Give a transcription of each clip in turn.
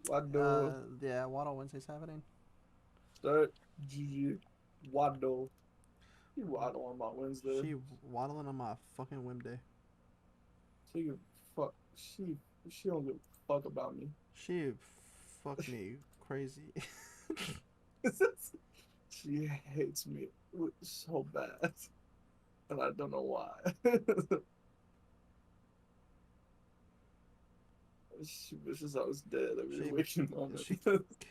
Wado. Yeah, Waddle Wednesday's happening. Start. GG. Wado. You waddle on my Wednesday. She waddling on my fucking whim day. She give fuck. She don't give a fuck about me. She fuck me crazy. She hates me so bad, and I don't know why. She wishes I was dead every she waking moment. she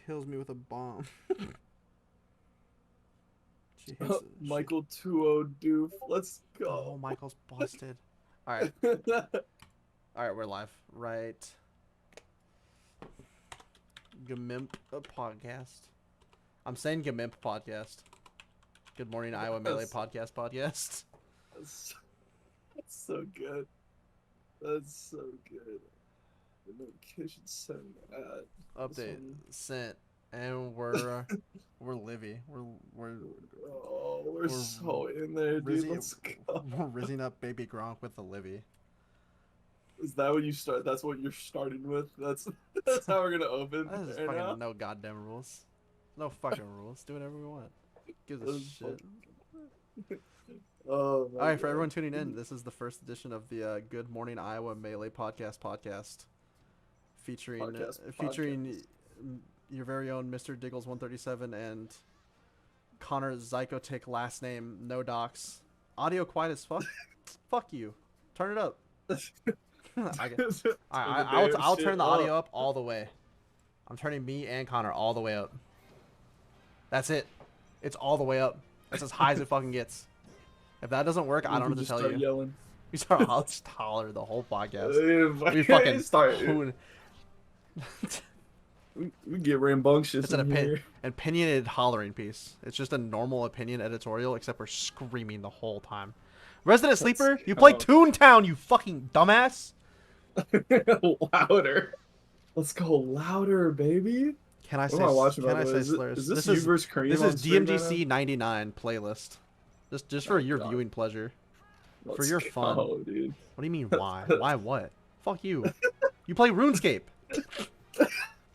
kills me with a bomb. She hates it. Michael 2-0 doof. Let's Oh, go. Michael's busted. All right, all right, we're live. Right. GMIMP podcast. I'm saying GMIMP podcast. Good morning, Iowa Melee podcast. That's, that's so good. That's so good. The notification sent that. Update sent, and we're Livy. We're We're so in there, dude. Let's go. we're rizzing up baby Gronk with the Livy. Is that what you start? That's what you're starting with. That's how we're gonna open. There's Right fucking now? no goddamn rules. No fucking rules. Do whatever we want. Gives a shit. Oh my Alright, for God. everyone tuning in, this is the first edition of the Good Morning Iowa Melee podcast. Featuring your very own Mr. Diggles 137 and Connor Zyko tick last name, no docs. Audio quiet as fuck. Fuck you. Turn it up. I'll turn the audio up all the way. I'm turning me and Connor all the way up. That's it. It's all the way up. That's as high as it fucking gets. If that doesn't work, I don't know what to tell you. Yelling. We start I'll just holler the whole podcast. We fucking start. Poon. We get rambunctious It's in an here. opinionated hollering piece. It's just a normal opinion editorial, except we're screaming the whole time. Resident Sleeper, you play Toontown, you fucking dumbass. Louder. Let's go louder, baby. Can I What say? am I watching, Can by I the way? say slurs? Is this you versus Kareem This on is stream DMGC 99 playlist. Just for your God. viewing pleasure, Let's for your fun. go, dude. What do you mean why? Why what? Fuck you. You play RuneScape.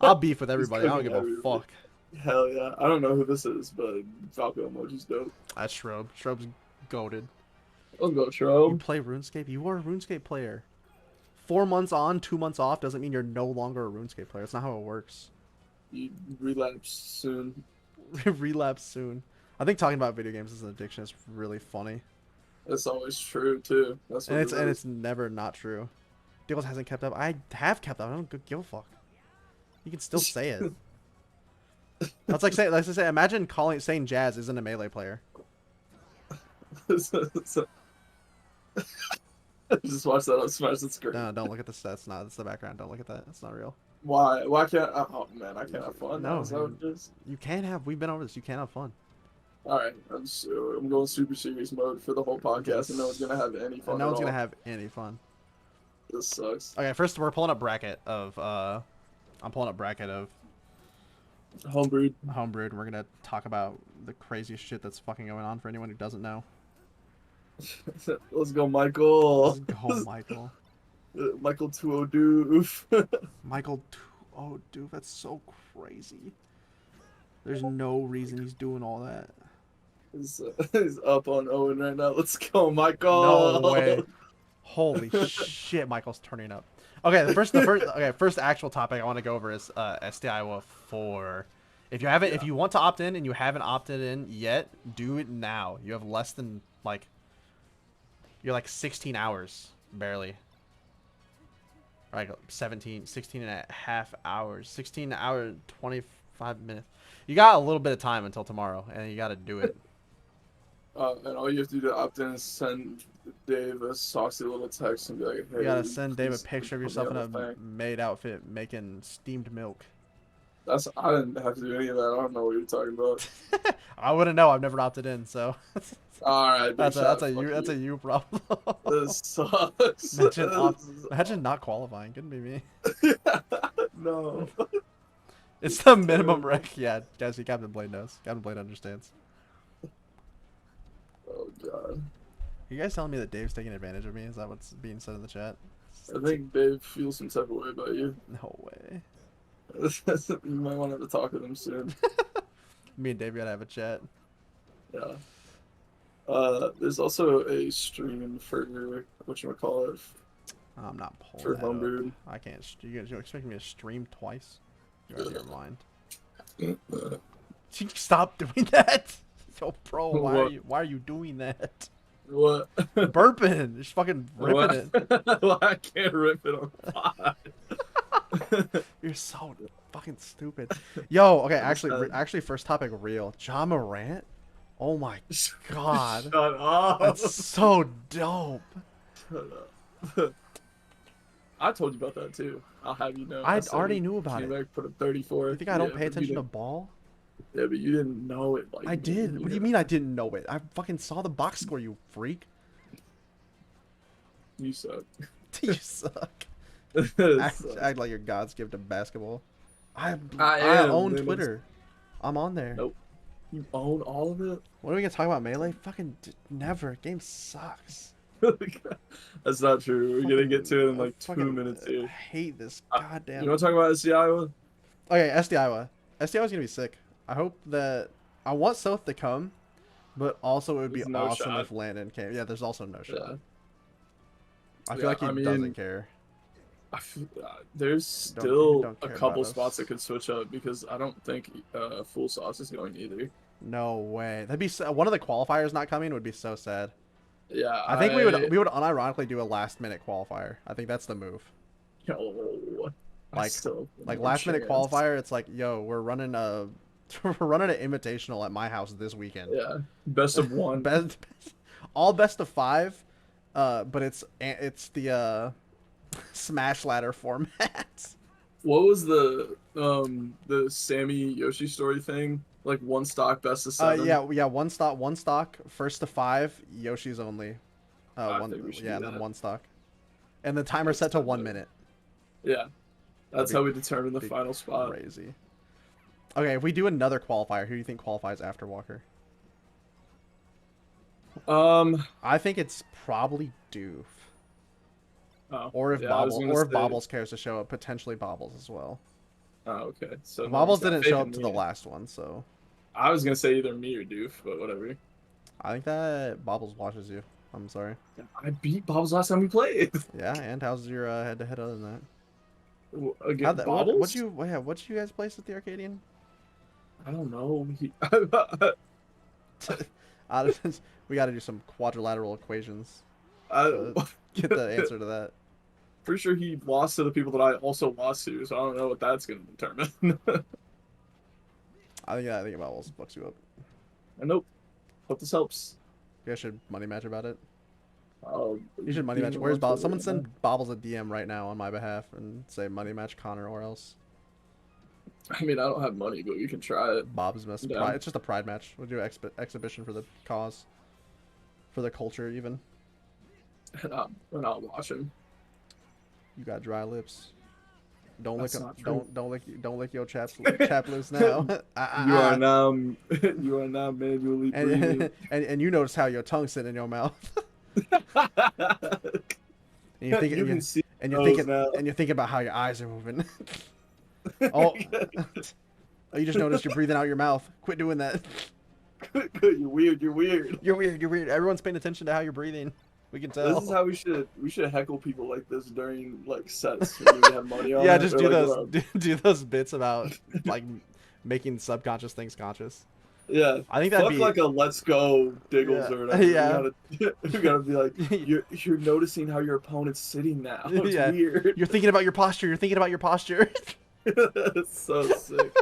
I'll beef with everybody. I don't give a fuck. Hell yeah. I don't know who this is, but Falco emoji's dope. That's Shrobe. Shrobe's goated. Let's go, You Shrobe. play RuneScape? You are a RuneScape player. 4 months on, 2 months off doesn't mean you're no longer a RuneScape player. That's not how it works. You relapse soon. Relapse soon. I think talking about video games as an addiction is really funny. That's always true, too. That's what And it's never not true. Diggles hasn't kept up. I have kept up. I don't give a fuck. You can still say it. That's like saying, let's just say, imagine saying Jazz isn't a melee player. Just watch that on Smash the Screen. No, don't look at the stats. No, that's the background. Don't look at that. It's not real. Why? Why can't? Oh man, I can't have fun. No, Is that what it is? you can have. We've been over this. You can have fun. All right, I'm going super serious mode for the whole podcast, and no one's gonna have any fun. And no one's gonna have any fun. This sucks. Okay, first we're pulling up bracket of. I'm pulling up bracket of Homebrewed. Homebrewed. We're gonna talk about the craziest shit that's fucking going on for anyone who doesn't know. Let's go, Michael. Let's go, Michael. Michael 2-0 doof. Michael, oh, dude, that's so crazy. There's no reason he's doing all that. He's up on Owen right now. Let's go, Michael. No way. Holy shit, Michael's turning up. Okay, first actual topic I want to go over is SDI4. If you want to opt in and you haven't opted in yet, do it now. You have less than you're like 16 hours barely. Like 16 and a half hours. 16 hours 25 minutes. You got a little bit of time until tomorrow, and you got to do it. And all you have to do to opt in is send Dave a saucy little text and be like, hey. You gotta send Dave a picture of yourself in a maid outfit making steamed milk. I didn't have to do any of that. I don't know what you're talking about. I wouldn't know. I've never opted in, so. All right. That's a you problem. This sucks. Imagine not qualifying. Couldn't be me. No. It's the minimum rec. Yeah, Jesse, Captain Blade knows. Captain Blade understands. Oh god. You guys telling me that Dave's taking advantage of me? Is that what's being said in the chat? I think Dave feels some type of way about you. No way. You might want to talk with him soon. Me and Dave gotta have a chat. Yeah. There's also a stream for whatchamacallit, I'm not pulling for that up. Homebrew. I can't. You expecting me to stream twice? You're out of your mind. Stop doing that. Yo, bro, What? why are you doing that? What? Burping. Just fucking ripping What? it. Well, I can't rip it on pod. You're so fucking stupid. Yo, okay, I just actually, first topic real. Ja Morant? Oh my god. Shut up. That's so dope. Shut up. I told you about that too. I'll have you know. I said already he knew about came it. back, put a 34. You think I don't Yeah, pay but attention to ball? Yeah, but you didn't know it. Like I did. What do you mean I didn't know it? I fucking saw the box score, you freak. You suck. You suck. Act like your God's gift to basketball. I own man. Twitter. I'm on there. Nope. You own all of it? What are we gonna talk about, Melee? Fucking never. Game sucks. That's not true. We're gonna get to it in like 2 fucking minutes I here. hate this goddamn. You want to talk about SDI? Okay, SDI. SDI was gonna be sick. I hope that I want South to come, but also it would be There's no awesome shot. if Landon came. Yeah, there's also no shot. Yeah. I feel like he doesn't care. There's He still don't a care couple about spots us. that could switch up because I don't think Full Sauce is going either. No way. That'd be one of the qualifiers not coming would be so sad. Yeah, I think we would unironically do a last minute qualifier. I think that's the move. Yo, Like last minute qualifier, it's like, yo, we're running an invitational at my house this weekend. Yeah, best of one. All best of 5, but it's the Smash Ladder format. What was the Sammy Yoshi story thing? Like one stock, best of 7. Yeah, one stock, first to 5, Yoshi's only. I think we should do and then that. one stock, and the timer set to 1 minute. Yeah, that's how we determine the final spot. Crazy. Okay, if we do another qualifier, who do you think qualifies after Walker? I think it's probably Doof. Oh, Or if yeah, Bobbles cares to show up, potentially Bobbles as well. Oh, okay. So Bobbles didn't show up to the last one, so I was gonna say either me or Doof, but whatever. I think that Bobbles watches you. I'm sorry. I beat Bobbles last time we played. Yeah, and how's your head-to-head other than that? Again, Bobbles? What'd you guys place at the Arcadian? I don't know. We got to do some quadrilateral equations I to get the answer to that. pretty sure he lost to the people that I also lost to, so I don't know what that's gonna determine. I think Bobbles fucks you up. And nope. Hope this helps. You guys should money match about it. Oh, You should money match. Where's Bobbles? Someone send Bobbles a DM right now on my behalf and say money match Connor or else. I mean, I don't have money, but you can try it. Bob's mess. Yeah. Pride. It's just a pride match. We'll do an exhibition for the cause, for the culture even. And I'll watch him. You got dry lips. Don't That's lick not them. true. Don't lick your chap lips now. You are now manually breathing. and you notice how your tongue's sitting in your mouth. And you're thinking, You can see and you're those thinking, now. and you're thinking about how your eyes are moving. Oh, you just noticed you're breathing out your mouth. Quit doing that. You're weird. You're weird. You're weird. You're weird. Everyone's paying attention to how you're breathing. We can tell. This is how we should heckle people like this during like sets when we have money on. Yeah, it. just Or, do like, those do those bits about like making subconscious things conscious. Yeah, I think that'd fuck be like a let's go Diggles Yeah. or whatever. Yeah. You gotta be like you're noticing how your opponent's sitting now. It's Yeah. weird. You're thinking about your posture. You're thinking about your posture. It's so sick.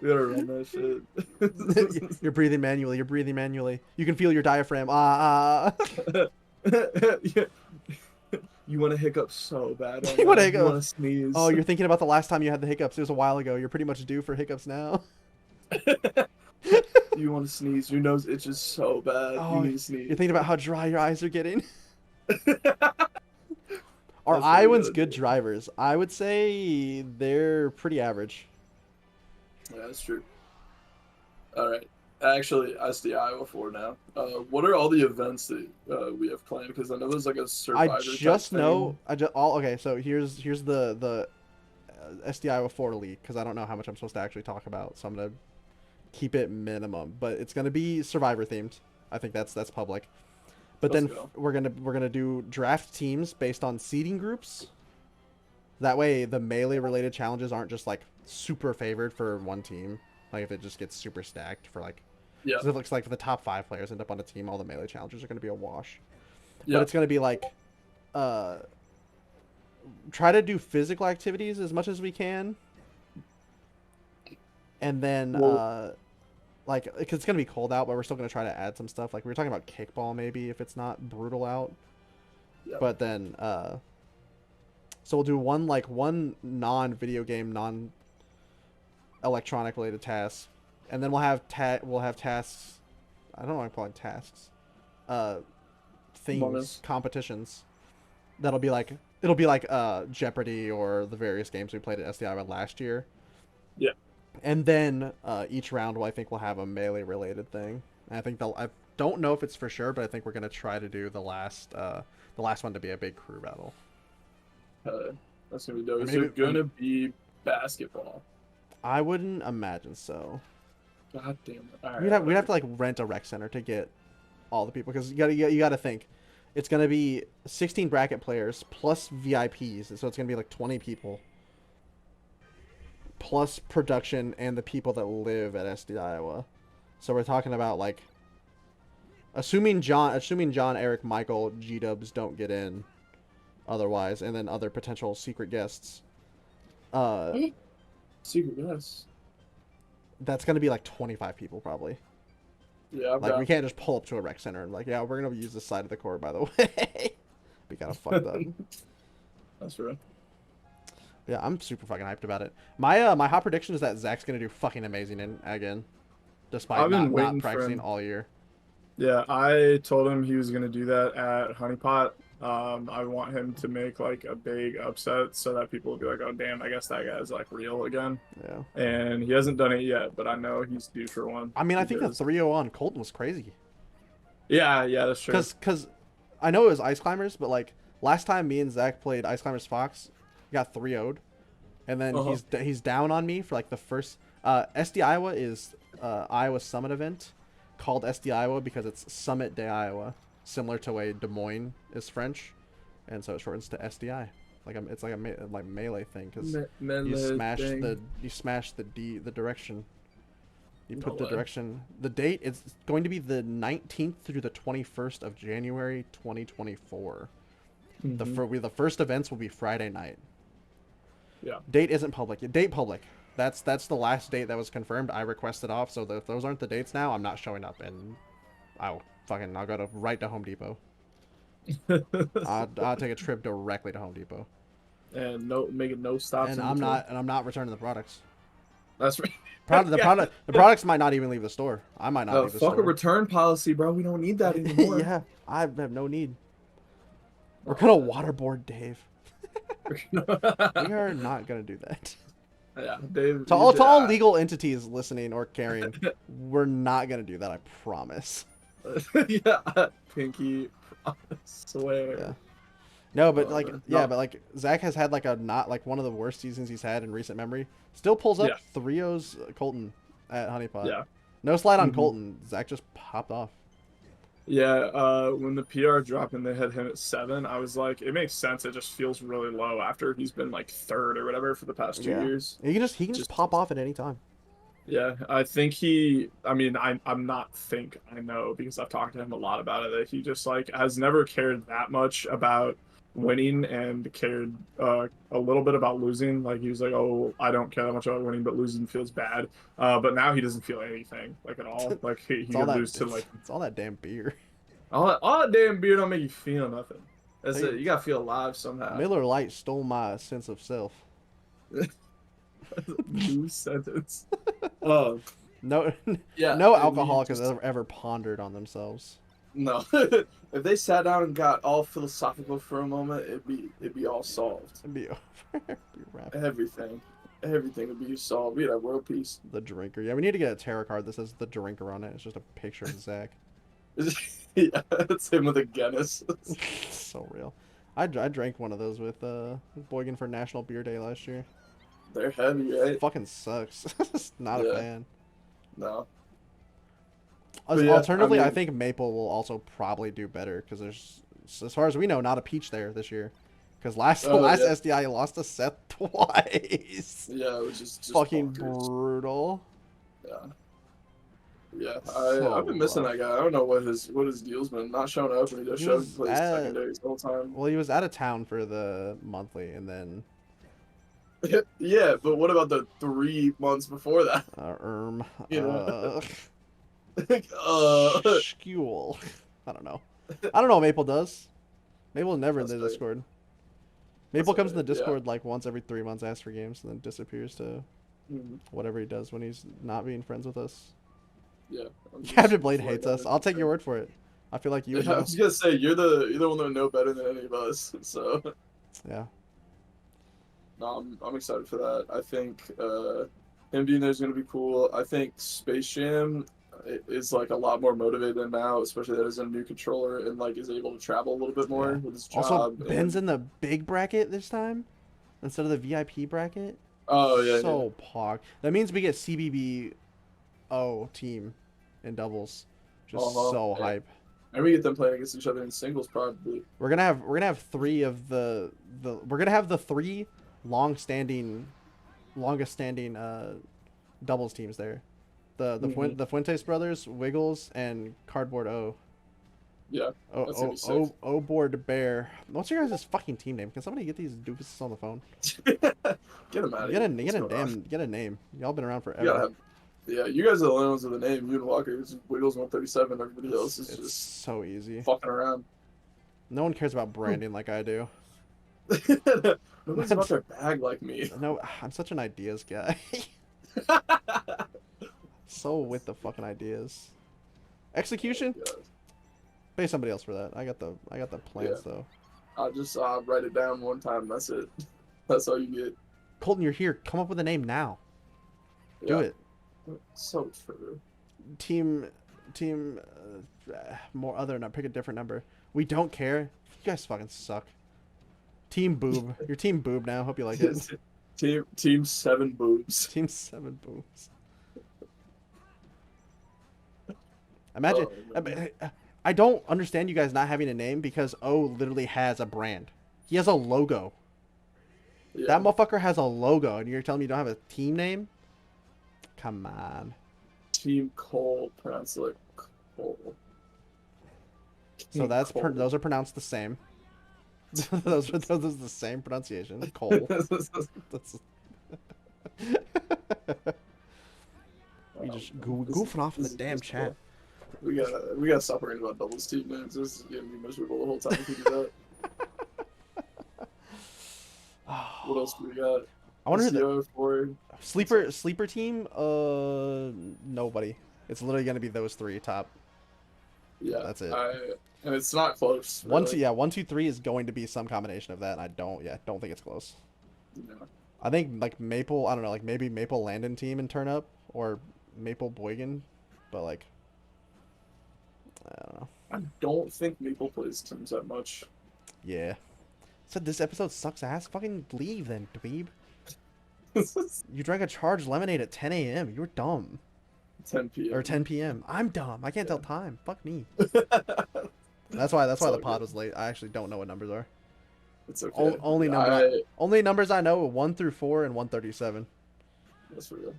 We gotta run that shit. You're breathing manually. You're breathing manually. You can feel your diaphragm. Yeah. You want to hiccup so bad. Right You now. wanna hiccup? You want to sneeze. Oh, you're thinking about the last time you had the hiccups. It was a while ago. You're pretty much due for hiccups now. You want to sneeze. Your nose itches so bad. Oh, you need to sneeze. You're thinking about how dry your eyes are getting. Are That's Iowans really good drivers? I would say they're pretty average. Yeah, that's true. All right. Actually, SDI4 now. What are all the events that we have planned? Because I know there's like a Survivor. I just know. Okay. So here's the SDI4 leak because I don't know how much I'm supposed to actually talk about, so I'm gonna keep it minimum. But it's gonna be Survivor themed. I think that's public. But Let's then go. we're gonna do draft teams based on seeding groups. That way, the melee related challenges aren't just like super favored for one team. Like if it just gets super stacked for like, Yeah. because it looks like if the top 5 players end up on a team, all the melee challenges are gonna be a wash. Yeah. But it's gonna be like, uh, try to do physical activities as much as we can, and then Well, like cause it's gonna be cold out, but we're still gonna try to add some stuff. Like we were talking about kickball maybe if it's not brutal out, yeah. but then so we'll do one non-video game, non-electronic related task, and then we'll have tasks. I don't know what I'm calling tasks. Things, Bonus. competitions. That'll be like it'll be like Jeopardy or the various games we played at SDI last year. Yeah. And then each round, I think we'll have a melee related thing. And I think I don't know if it's for sure, but I think we're gonna try to do the last one to be a big crew battle. That's gonna be dope. Or Is maybe it gonna be basketball? I wouldn't imagine so. God damn it! All right, We'd have to like rent a rec center to get all the people because you gotta think it's gonna be 16 bracket players plus VIPs, so it's gonna be like 20 people plus production and the people that live at SD Iowa. So we're talking about like assuming John, Eric, Michael, G Dubs don't get in otherwise, and then other potential secret guests. Secret yes. That's gonna be like 25 people probably. Yeah, I've Like got. we can't just pull up to a rec center and like, yeah, we're gonna use this side of the court by the way. Be kind of fucked up. That's right. Yeah, I'm super fucking hyped about it. My hot prediction is that Zach's gonna do fucking amazing in again, despite I've been not waiting for practicing him. all year. Yeah, I told him he was gonna do that at Honeypot. I want him to make like a big upset so that people will be like, "Oh damn, I guess that guy's like real again." Yeah. And he hasn't done it yet, but I know he's due for one. I mean, I think the Because 3-0 on Colton was crazy. yeah, that's true. Cause I know it was Ice Climbers, but like last time me and Zach played Ice Climbers Fox, he got 3-0'd, and then he's down on me for like the first. SD Iowa is Iowa Summit event called SD Iowa because it's Summit de Iowa, similar to way Des Moines is French, and so it shortens to SDI. It's like a like melee thing because you smash the direction. You put the direction. The date is going to be the 19th through the 21st of January 2024. The first events will be Friday night. Yeah. Date isn't public. Date public. That's the last date that was confirmed. I requested off, so if those aren't the dates now, I'm not showing up, and I'll go right to Home Depot. I'll take a trip directly to Home Depot. And making no stops. And I'm not returning the products. That's right. The products might not even leave the store. I might not leave the store. Fuck a return policy, bro. We don't need that anymore. Yeah, I have no need. We're gonna waterboard Dave. We are not gonna do that. Yeah, Dave. To all legal entities listening or caring, we're not gonna do that. I promise. Yeah, pinky. I swear. Yeah. No, but no. but like Zach has had like one of the worst seasons he's had in recent memory. Still pulls up 3-0's Colton at Honeypot. Yeah. No slide on Colton. Zach just popped off. Yeah, when the PR dropped and they had him at 7, I was like, it makes sense. It just feels really low after he's been like 3rd or whatever for the past 2 years. He can just pop off at any time. Yeah, I think I'm not I know because I've talked to him a lot about it, that he just like has never cared that much about winning and cared a little bit about losing. Like he was like, oh, I don't care that much about winning, but losing feels bad. But now he doesn't feel anything like at all. Like he could lose to like it's all that damn beer. All that damn beer don't make you feel nothing. That's it. You gotta feel alive somehow. Miller Lite stole my sense of self. New sentence. No, yeah. No alcoholic has ever pondered on themselves. No, if they sat down and got all philosophical for a moment, it'd be all solved. It'd be over. Everything would be solved. We'd have world peace. The drinker. Yeah, we need to get a tarot card that says the drinker on it. It's just a picture of Zach. Yeah, it's him with a Guinness. So real. I drank one of those with Boygan for National Beer Day last year. They're heavy, right? Fucking sucks. Not a Yeah. fan. No. But As yeah, I alternatively, I mean, think Maple will also probably do better because there's, as far as we know, not a peach there this year. Because last oh last yeah, SDI lost to Seth twice. yeah, which is just Fucking bonkers. brutal. Yeah, yeah. I've So been missing rough. that guy. I don't know what his deal's been. Not showing up, and he just He showed he was plays at secondaries the whole time. Well, he was out of town for the monthly, and then Yeah, but what about the 3 months before that? uh, erm You know, uh uh, school. I don't know. I don't know what Maple does. Maple's never in that's the fair. Discord. That's Maple comes in the yeah. Discord like once every 3 months, asks for games, and then disappears to Mhm. whatever he does when he's not being friends with us. Yeah, I'm just Captain Blade right hates down us. there. I'll take your word for it. I feel like you would Yeah, I know. was gonna say you're the one that would know better than any of us. So Yeah. no, I'm excited for that. I think him being there is gonna be cool. I think Space Jam is like a lot more motivated now, especially that he's a new controller and like is able to travel a little bit more Yeah. with his Also, job Ben's and in the big bracket this time instead of the VIP bracket. oh yeah, yeah. So pog. That means we get CBBO team in doubles. Just Uh-huh. so hype. And we get them playing against each other in singles probably. We're gonna have three of the we're gonna have the three longest standing doubles teams there. Hmm. The Fuentes brothers, Wiggles, and Cardboard O. Yeah, O that's gonna O be sick. O O board bear. What's your guys' fucking team name? Can somebody get these doofuses on the phone? Get him out of here. What's going on? Get a name. Y'all been around You gotta forever. have. Yeah, you guys are the only ones with a name. You and Walker is Wiggles 137. Everybody else is It's just so easy. fucking around. No one cares about branding like I do. Nobody's about their bag like me. No, I'm such an ideas guy. So with the fucking ideas. Oh Execution? god. Pay somebody else for that. I got the Yeah, plans though. I'll just write it down one time. That's it. That's all you get. Colton, you're here. Come up with a name now. Do Yeah, it. so true. Team more other than pick a different number. We don't care. You guys fucking suck. Team boob. You're team boob now. Hope you like it. Team seven boobs. Team 7 boobs. Imagine. Oh man. I don't understand you guys not having a name because O literally has a brand. He has a logo. That Yeah. motherfucker has a logo, and you're telling me you don't have a team name? Come on. Team Cole. Pronounce it like Cole. So Team Cole. those are pronounced the same. those are the same pronunciation. Cole. That's, we just goofing off in the damn chat. We gotta stop worrying about doubles team names. This is gonna be miserable the whole time if we do that. What else do we got? I wonder who the SDI4. sleeper team. Nobody. It's literally gonna be those three top. Yeah, That's it. and it's not close. Really. 1, 2, 3 is going to be some combination of that. And I don't think it's close. Yeah. I think like Maple. I don't know, like maybe Maple Landon team and turn up or Maple Boygan, but like I don't know. I don't think Maple plays teams that much. Yeah. Said this episode sucks ass. Fucking leave then, dweeb. You drank a charged lemonade at 10 a.m. You were dumb. 10 p.m. Or 10 p.m. I'm dumb. I can't tell time. Fuck me. That's It's why all the pod good. was late. I actually don't know what numbers are. It's okay. Only numbers I know are 1 through 4 and 137. That's real.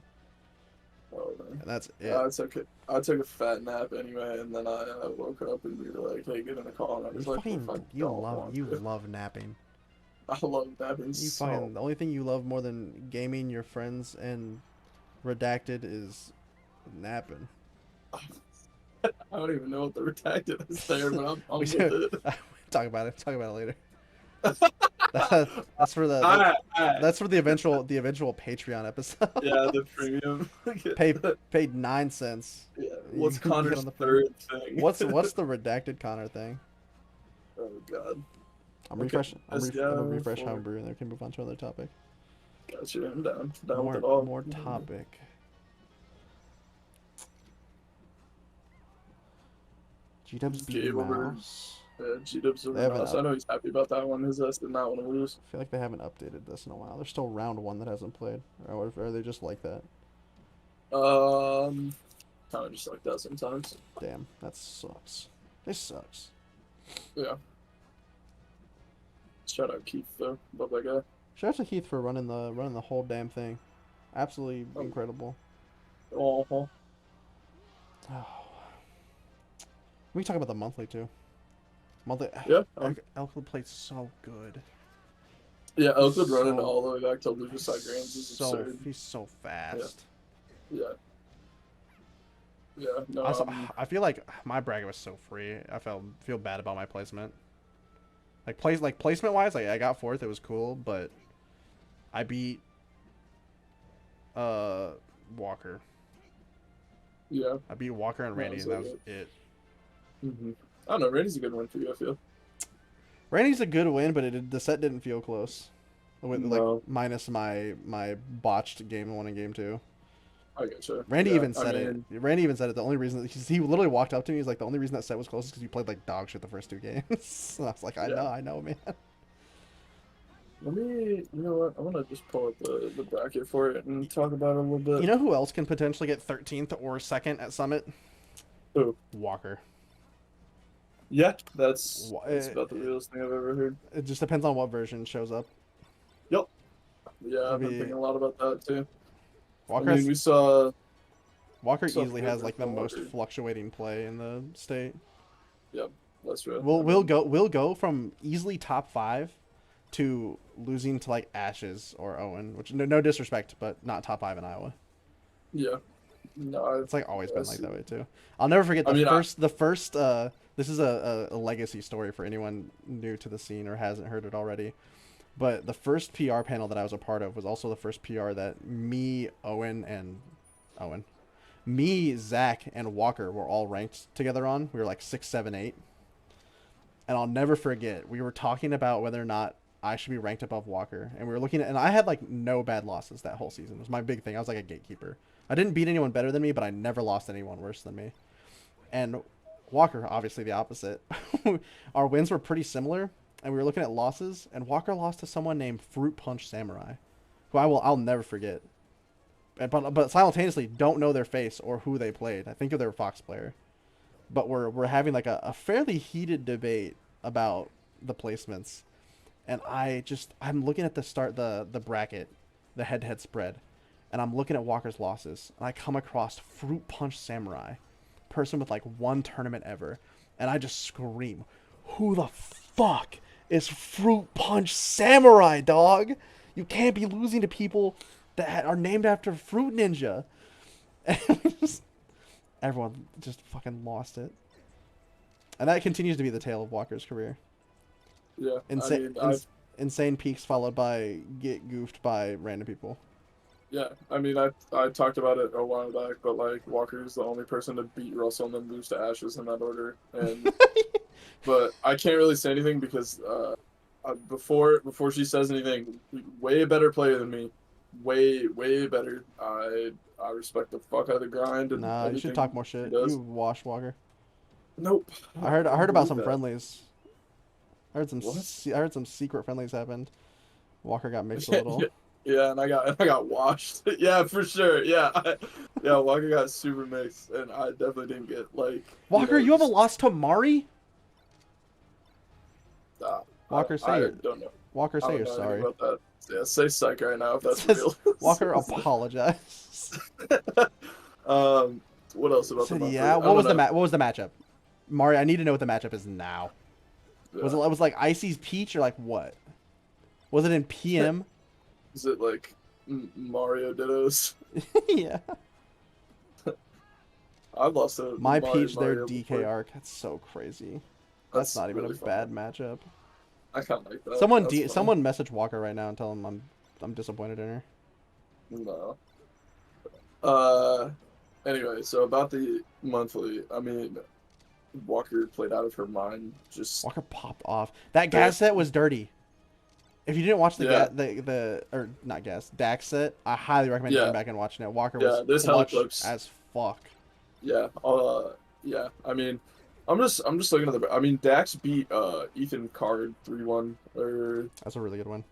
Oh man. And that's it. I took a fat nap anyway, and then I woke up and we were like, "Hey, get in the call." And I You was like, fucking "If I don't want you to." love napping. I love napping You so. fucking the only thing you love more than gaming, your friends, and redacted is napping. I don't even know what the redacted is there, but I'm We with should it. talk about it. Talk about it later. That's for that's for the eventual Patreon episode. Yeah, the premium. Paid 9 cents. Yeah. You What's can get Connor's on the phone. third thing? What's the redacted Connor thing? Oh god. I'm Okay. refreshing. I'm gonna refresh Homebrew, and then we can move on to another topic. Gotcha. I'm down. Down with it all. More topic. G-Dub's beating Game over. Mouse. G-Dub's They over haven't Nos. I up. know he's happy about that one. His ass did not want to lose. I feel like they haven't updated this in a while. There's still round one that hasn't played, or are they just like that? Um, Kind of just like that sometimes. Damn, that sucks. This sucks. Yeah. Shout out Keith though. Love that guy. Shout out to Heath for running the whole damn thing. Absolutely incredible. Oh, Oh. We can talk about the monthly too. Monthly. yeah. Elkwood played so good. Yeah, He's Elkwood running so, all the way back to Lucaside Grands is absurd. he's so fast. Yeah. Yeah. No. Also, I feel like my bracket was so free. I feel bad about my placement. Like placement wise, like I got fourth. It was cool, but I beat Walker. Yeah. I beat Walker and Randy, and that was it. I don't know. Randy's a good one for you. I feel. Randy's a good win, but the set didn't feel close. With No. like minus my botched game one and game two. I get you. Randy Yeah, even said it. Randy even said it. The only reason he literally walked up to me, he's like, the only reason that set was close is because you played like dog shit the first two games. And I was like, I know, man. Let me. You know what? I want to just pull up the bracket for it and talk about it a little bit. You know who else can potentially get 13th or 2nd at Summit? Who? Walker. Yeah, that's about the realest thing I've ever heard. It just depends on what version shows up. Yep. Yeah, I've been thinking a lot about that too. Walker, I mean, we saw Walker easily has like the most fluctuating play in the state. Yep, that's right. We'll go from easily top 5 to losing to like Ashes or Owen, which no disrespect, but not top 5 in Iowa. Yeah. No, it's like always been like that way too. I'll never forget the first this is a legacy story for anyone new to the scene or hasn't heard it already. But the first PR panel that I was a part of was also the first PR that me, Zach, and Walker were all ranked together on. We were like 6, 7, 8. And I'll never forget, we were talking about whether or not I should be ranked above Walker. And we were looking at, and I had like no bad losses that whole season. It was my big thing. I was like a gatekeeper. I didn't beat anyone better than me, but I never lost anyone worse than me. And Walker, obviously the opposite. Our wins were pretty similar. And we were looking at losses, and Walker lost to someone named Fruit Punch Samurai, who I'll never forget. But simultaneously don't know their face or who they played. I think they're a Fox player. But we're having like a fairly heated debate about the placements. And I'm looking at the bracket, the head-to-head spread, and I'm looking at Walker's losses, and I come across Fruit Punch Samurai, person with like one tournament ever, and I just scream, who the fuck is Fruit Punch Samurai, dog? You can't be losing to people that are named after Fruit Ninja. And everyone just fucking lost it. And that continues to be the tale of Walker's career. Yeah. Insane peaks followed by get goofed by random people. Yeah, I mean, I talked about it a while back, but like Walker's the only person to beat Russell and then lose to Ashes in that order, and but I can't really say anything because before she says anything, way better player than me, way better. I respect the fuck out of the grind. And nah, you should talk more shit. You wash Walker. Nope. I heard about some friendlies. I heard some secret friendlies happened. Walker got mixed a little. Yeah, and I got washed. Yeah, for sure. Yeah, Walker got super mixed, and I definitely didn't get like. Walker, you have a loss to Mari. Walker, don't know. Walker, say you're sorry. About that. Yeah, say psych right now if that's real. Walker, apologize. What else about the yeah? What was the matchup? Mari, I need to know what the matchup is now. Yeah. Was it like Icy's Peach or like what? Was it in PM? Is it like Mario Dittos? Yeah. I've lost to my Peach, their DK before. arc. That's so crazy. That's not even really a bad matchup. I kind of like that. Someone message Walker right now and tell him I'm disappointed in her. No. Anyway, so about the monthly, I mean, Walker played out of her mind. Walker popped off. That gas set was dirty. If you didn't watch Dax set, I highly recommend going back and watching it. Walker was clutch as fuck. Yeah. Yeah. I mean, I'm just looking at the. I mean, Dax beat Ethan Card 3-1 or That's a really good one.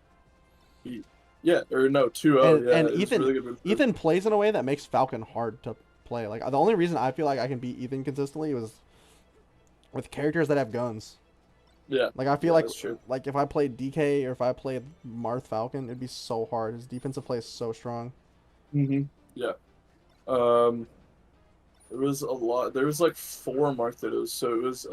he, yeah, or no 2-0. Yeah, And it was a really good win for him. Ethan plays in a way that makes Falcon hard to play. Like the only reason I feel like I can beat Ethan consistently was with characters that have guns. Yeah, Like I feel yeah, that's true. like if I played DK or if I played Marth Falcon, it'd be so hard. His defensive play is so strong. Yeah. Um, there was a lot. There was like four Marthetos. So it was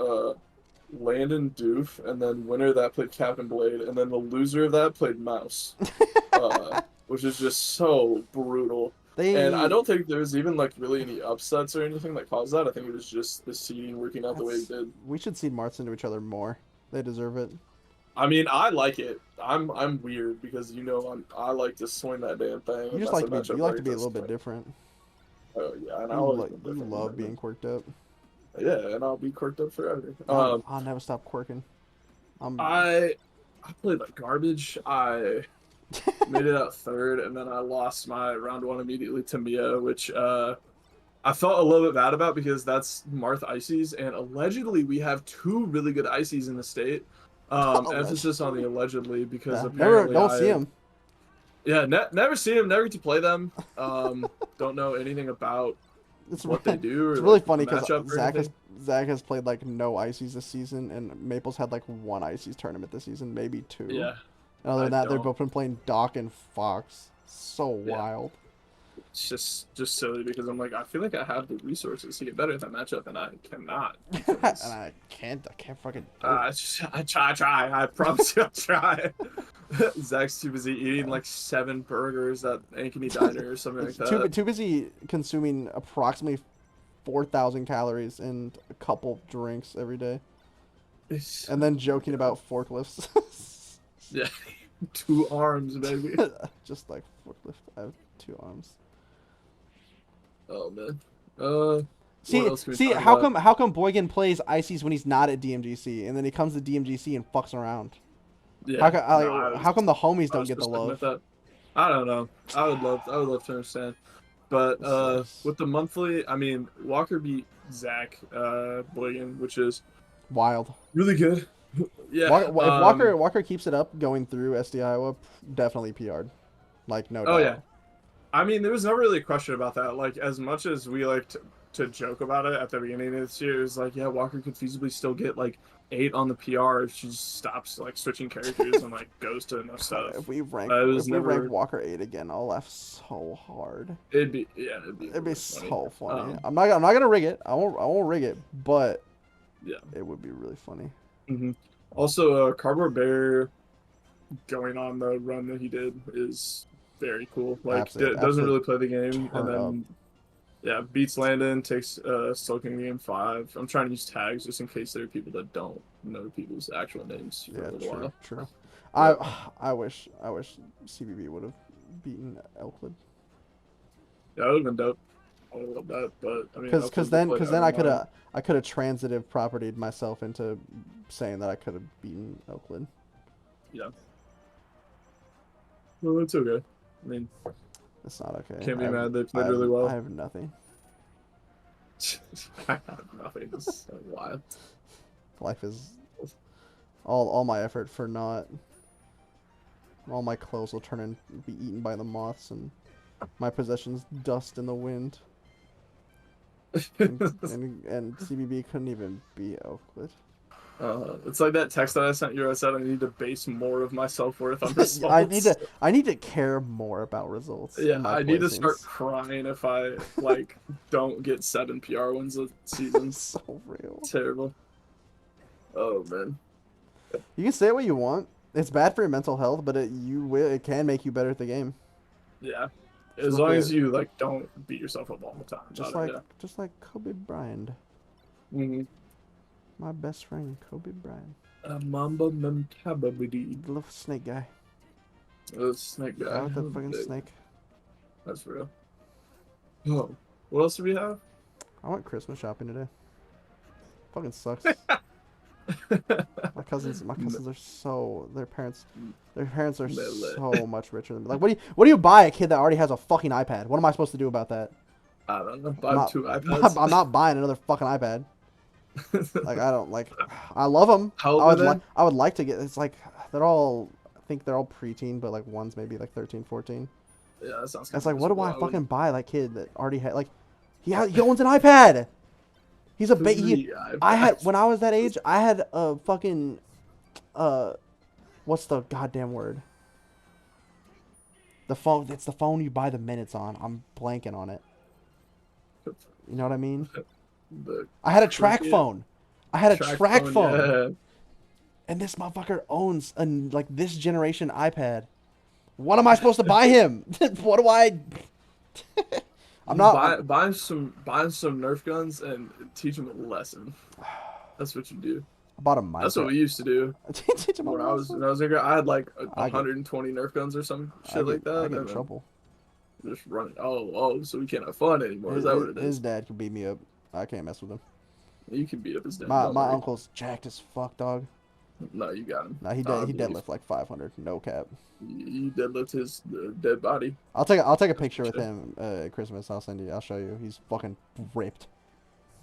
Landon Doof, and then winner of that played Captain Blade, and then the loser of that played Mouse. Which is just so brutal. And I They don't think there's even like really any upsets or anything that caused that. I think it was just the seeding working out the way it that's did. we should seed Marths into each other more. They deserve it. I mean, I like it. I'm weird because I like to swing that damn thing You and just mess like a to be matchup you like to like be a this. little bit different. Oh yeah, and I always been You different love than being them. quirked up. Yeah, and I'll be quirked up forever. I'll never stop quirking. I'm I played like garbage. I made it out third, and then I lost my round one immediately to Mia, which I felt a little bit bad about because that's Marth Ices, and allegedly we have two really good Ices in the state. Emphasis on the allegedly. allegedly because Yeah, never apparently don't see him. yeah, never seen them, never get to play them. Don't know anything about what they do or It's really like the funny because matchup or anything. Zach has played like no ices this season, and Maple's had like one ices tournament this season, maybe two. Yeah, And other I than that, they've don't. both been playing Doc and Fox. So Yeah, wild. it's just silly because I'm like I feel like I have the resources to get better at that matchup, and I cannot And because I can't fucking do it. I try. I promise you, I'll try. Zach's too busy eating like 7 burgers at Ankeny Diner or something like It's that. too busy consuming approximately 4,000 calories and a couple drinks every day, It's, and then joking yeah, about forklifts. yeah, 2 arms, baby. Just like forklift, I have 2 arms. Oh man. Uh, what See, else can we talk about? how come Boygan plays ices when he's not at DMGC, and then he comes to DMGC and fucks around? Yeah, no, How come the homies I don't was get the just looking love? at that. I don't know. I would love to understand. But This sucks. with the monthly, I mean, Walker beat Zach Bligan, which is Wild. really good. Yeah. If Walker keeps it up going through SD Iowa, definitely PR'd, like no Oh yeah. doubt. I mean, there was never really a question about that. Like, as much as we liked to joke about it at the beginning of this year, it was like, yeah, Walker could feasibly still get like 8 on the PR if she just stops like switching characters and like goes to enough God, stuff. It if was we rank never. Walker 8 again, I'll laugh so hard. It'd be It'd be really funny. so funny. I'm not gonna rig it. I won't rig it, but Yeah. it would be really funny. Also, Cardboard Bear going on the run that he did is very cool. Like, doesn't really play the game, and Turn up. then yeah, beats Landon, takes Sulking game 5. I'm trying to use tags just in case there are people that don't know people's actual names for Yeah, a little while. true. Yeah. I wish CBB would have beaten Elkwood. Yeah, that would have been dope. I would love that, but I mean, Elkwood played Because then Evermine. I could have transitive propertied myself into saying that I could have beaten Oakland. Yeah. Well, it's okay. I mean, It's not okay. can't be mad. They played really I well. have nothing. I have nothing. It's so wild. Life is all my effort for naught. All my clothes will turn and be eaten by the moths, and my possessions dust in the wind. And CBB couldn't even beat Oakwood. It's like that text that I sent you. I said I need to base more of my self worth on results. I need to care more about results. Yeah, in my I need to placings. start crying if I like don't get 7 PR wins a season. So real. Terrible. Oh man. You can say what you want. It's bad for your mental health, but it can make you better at the game. Yeah. Just As look long at- as you like don't beat yourself up all the time. Just like Kobe Bryant. Mm-hmm. My best friend, Kobe Bryant. Mamba Mentababidi. The little snake guy. The snake guy. Guy with the fucking snake. That's real. Oh. What else do we have? I went Christmas shopping today. Fucking sucks. My cousins are so their parents are so much richer than me. Like what do you buy a kid that already has a fucking iPad? What am I supposed to do about that? I don't know. Buy 2 iPads. I'm not buying another fucking iPad. Like I don't like. I love them. How old are they? I would like to get. It's like they're all. I think they're all preteen, but like one's maybe like 13, 14. Yeah, that sounds kind It's of like, what do miserable. I I wouldn't. fucking buy that kid that already had like, he owns an iPad. He's a The I had iPad. when I was that age, I had a fucking uh, what's the goddamn word? The phone. It's the phone you buy the minutes on. I'm blanking on it. You know what I mean? The I had a track cricket phone. I had a track track phone. phone, Yeah. and this motherfucker owns a like this generation iPad. What am I supposed to buy him? What do I? I'm not. Buy some Nerf guns and teach him a lesson. That's what you do. I bought a That's what Minecraft. we used to do Teach him a when lesson. I was younger. I had like I get 120 Nerf guns or some I shit get like I that, get in and then trouble. just run it. Oh, so we can't have fun anymore. Is that what it His is? dad could beat me up. I can't mess with him. You can beat up his dad. Don't My worry. uncle's jacked as fuck, dog. No, you got him. Nah, I he believe. deadlift like 500, no cap. You deadlift his dead body. I'll take a picture with Shit. him at Christmas. I'll send you. I'll show you. He's fucking ripped.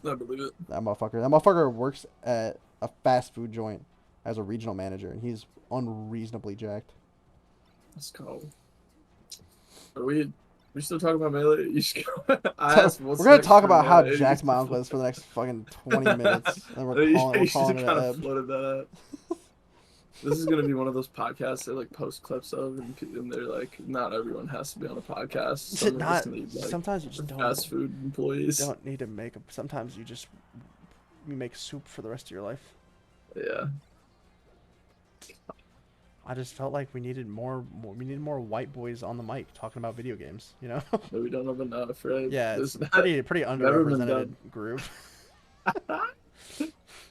I believe it. That motherfucker works at a fast food joint as a regional manager, and he's unreasonably jacked. Let's go. Are we still talking about melee? You should go. I So asked we're what's gonna next talk for about how melee. And jacked my uncle is for the next fucking 20 minutes, and you we're should calling have it kind a of ebb. floated that out. This is gonna be one of those podcasts they like post clips of, and they're like, not everyone has to be on a podcast. Some of us Not need like sometimes you just fast food employees. don't need to make a. Sometimes you make soup for the rest of your life. Yeah, I just felt like we needed more white boys on the mic talking about video games. You know? but we don't have enough, right? Yeah, it's There's not pretty never been underrepresented done. group.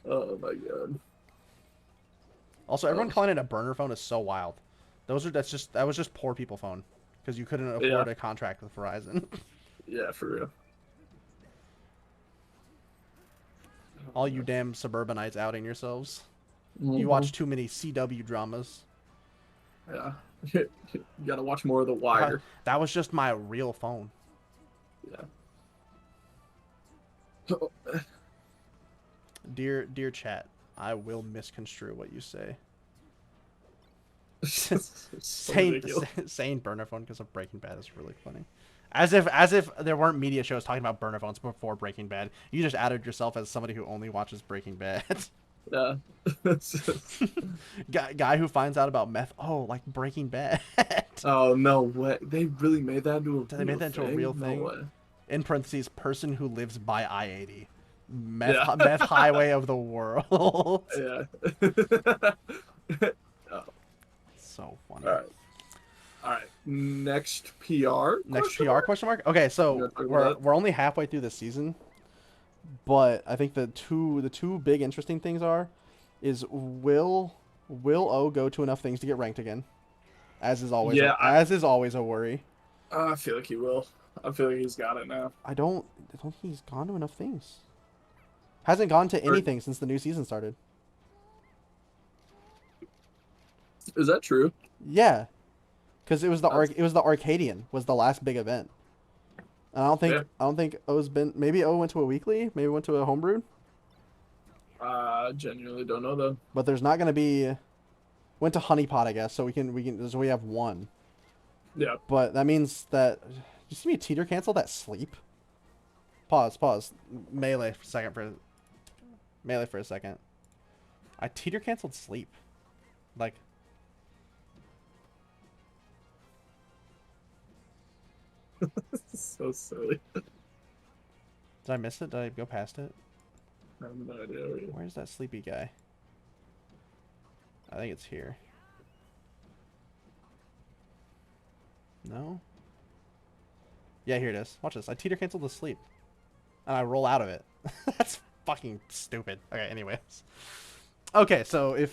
Oh my god. Also, everyone Oh calling it a burner phone is so wild. That was just poor people phone because you couldn't yeah, afford a contract with Verizon. yeah, for real. All you damn suburbanites outing yourselves. You Hmm. watch too many CW dramas. Yeah, you gotta watch more of The Wire. That was just my real phone. Yeah. Dear chat, I will misconstrue what you say. So saying ridiculous. saying burner phone because of Breaking Bad is really funny. As if there weren't media shows talking about burner phones before Breaking Bad. You just outed yourself as somebody who only watches Breaking Bad. Yeah. Guy who finds out about meth. Oh, like Breaking Bad. Oh no way! They really made that into a They made real that into a thing? real No thing. way. In parentheses, person who lives by I-80. Yeah. Meth highway of the world. Yeah. Oh, So funny. all right. All right. Next PR Next question PR mark? question mark. Okay, You so gonna talk about that? we're only halfway through the season, but I think the two big interesting things is will O go to enough things to get ranked again, Yeah, as is always a worry. I feel like he will. I feel like he's got it now. I don't think he's gone to enough things. Hasn't gone to Or- anything since the new season started. Is that true? Yeah, because That's, it was the Arcadian was the last big event. And yeah. I don't think O's been maybe O went to a weekly, maybe went to a homebrew, Genuinely don't know though. but there's not gonna be went to honeypot I guess, so we have one. Yeah. But that means that you see me teeter cancel that sleep. Pause. Melee for a second melee for a second. I teeter canceled sleep. Like So silly. did I miss it? Did I go past it? I have no idea. Where you- Where's that sleepy guy? I think it's here. No? Yeah, here it is. Watch this. I teeter canceled the sleep. And I roll out of it. That's fucking stupid. Okay, anyways. Okay, so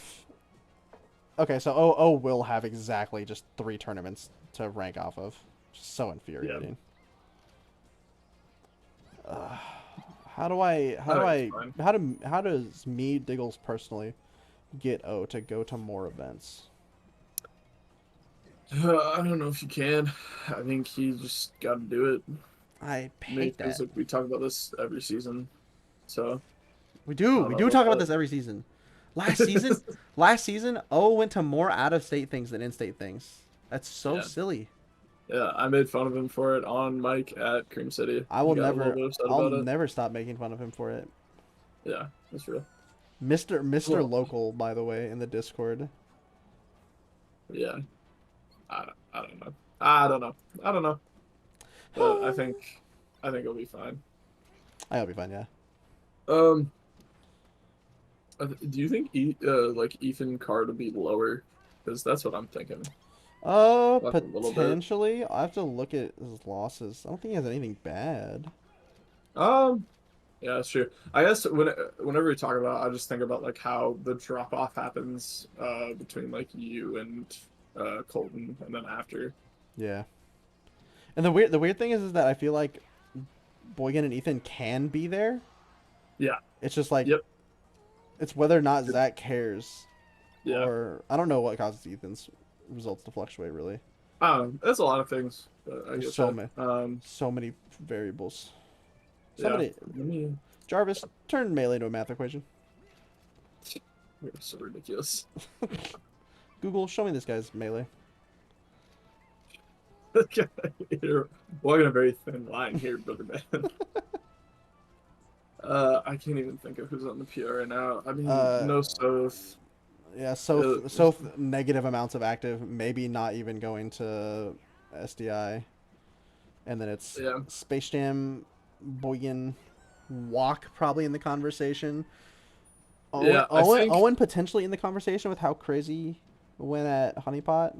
so O will have exactly just 3 tournaments to rank off of. Just so infuriating. How does me Diggles personally get O to go to more events? I don't know if you can. I think he just got to do it. I Maybe hate that. we talk about this every season. So We I do. don't We know do about talk about this every season. Last season, that. last season, O went to more out of state things than in state things. That's so Yeah. silly. Yeah, I made fun of him for it on mic at Cream City. He got a little bit upset I'll about it. never stop making fun of him for it. Yeah, that's real. Mr. Well, Local, by the way, in the Discord. yeah, I don't know. I don't know. I don't know. But I think it'll be fine. I'll be fine, yeah. Um, do you think like Ethan Card would be lower? Because that's what I'm thinking. Like a little bit. Potentially. I have to look at his losses. I don't think he has anything bad. Um, yeah, that's true. I guess whenever we talk about, I just think about like how the drop off happens between like you and Colton, and then after. Yeah. And the weird thing is that I feel like Boygan and Ethan can be there. Yeah. It's just like Yep. it's whether or not Zach cares, Yeah. or I don't know what causes Ethan's results to fluctuate. Really, That's a lot of things. I there's get that. so many variables. Yeah. Somebody, Let me. Jarvis, turn melee into a math equation. You're so ridiculous. Google, show me this guy's melee. You're walking a very thin line here, brother man. I can't even think of who's on the PR right now. I mean, Uh, no Soth. yeah, Uh, so negative amounts of active, maybe not even going to SDI, and then it's yeah, Space Jam, Boygan, Walk probably in the conversation. yeah. I think Owen potentially in the conversation with how crazy went at Honeypot.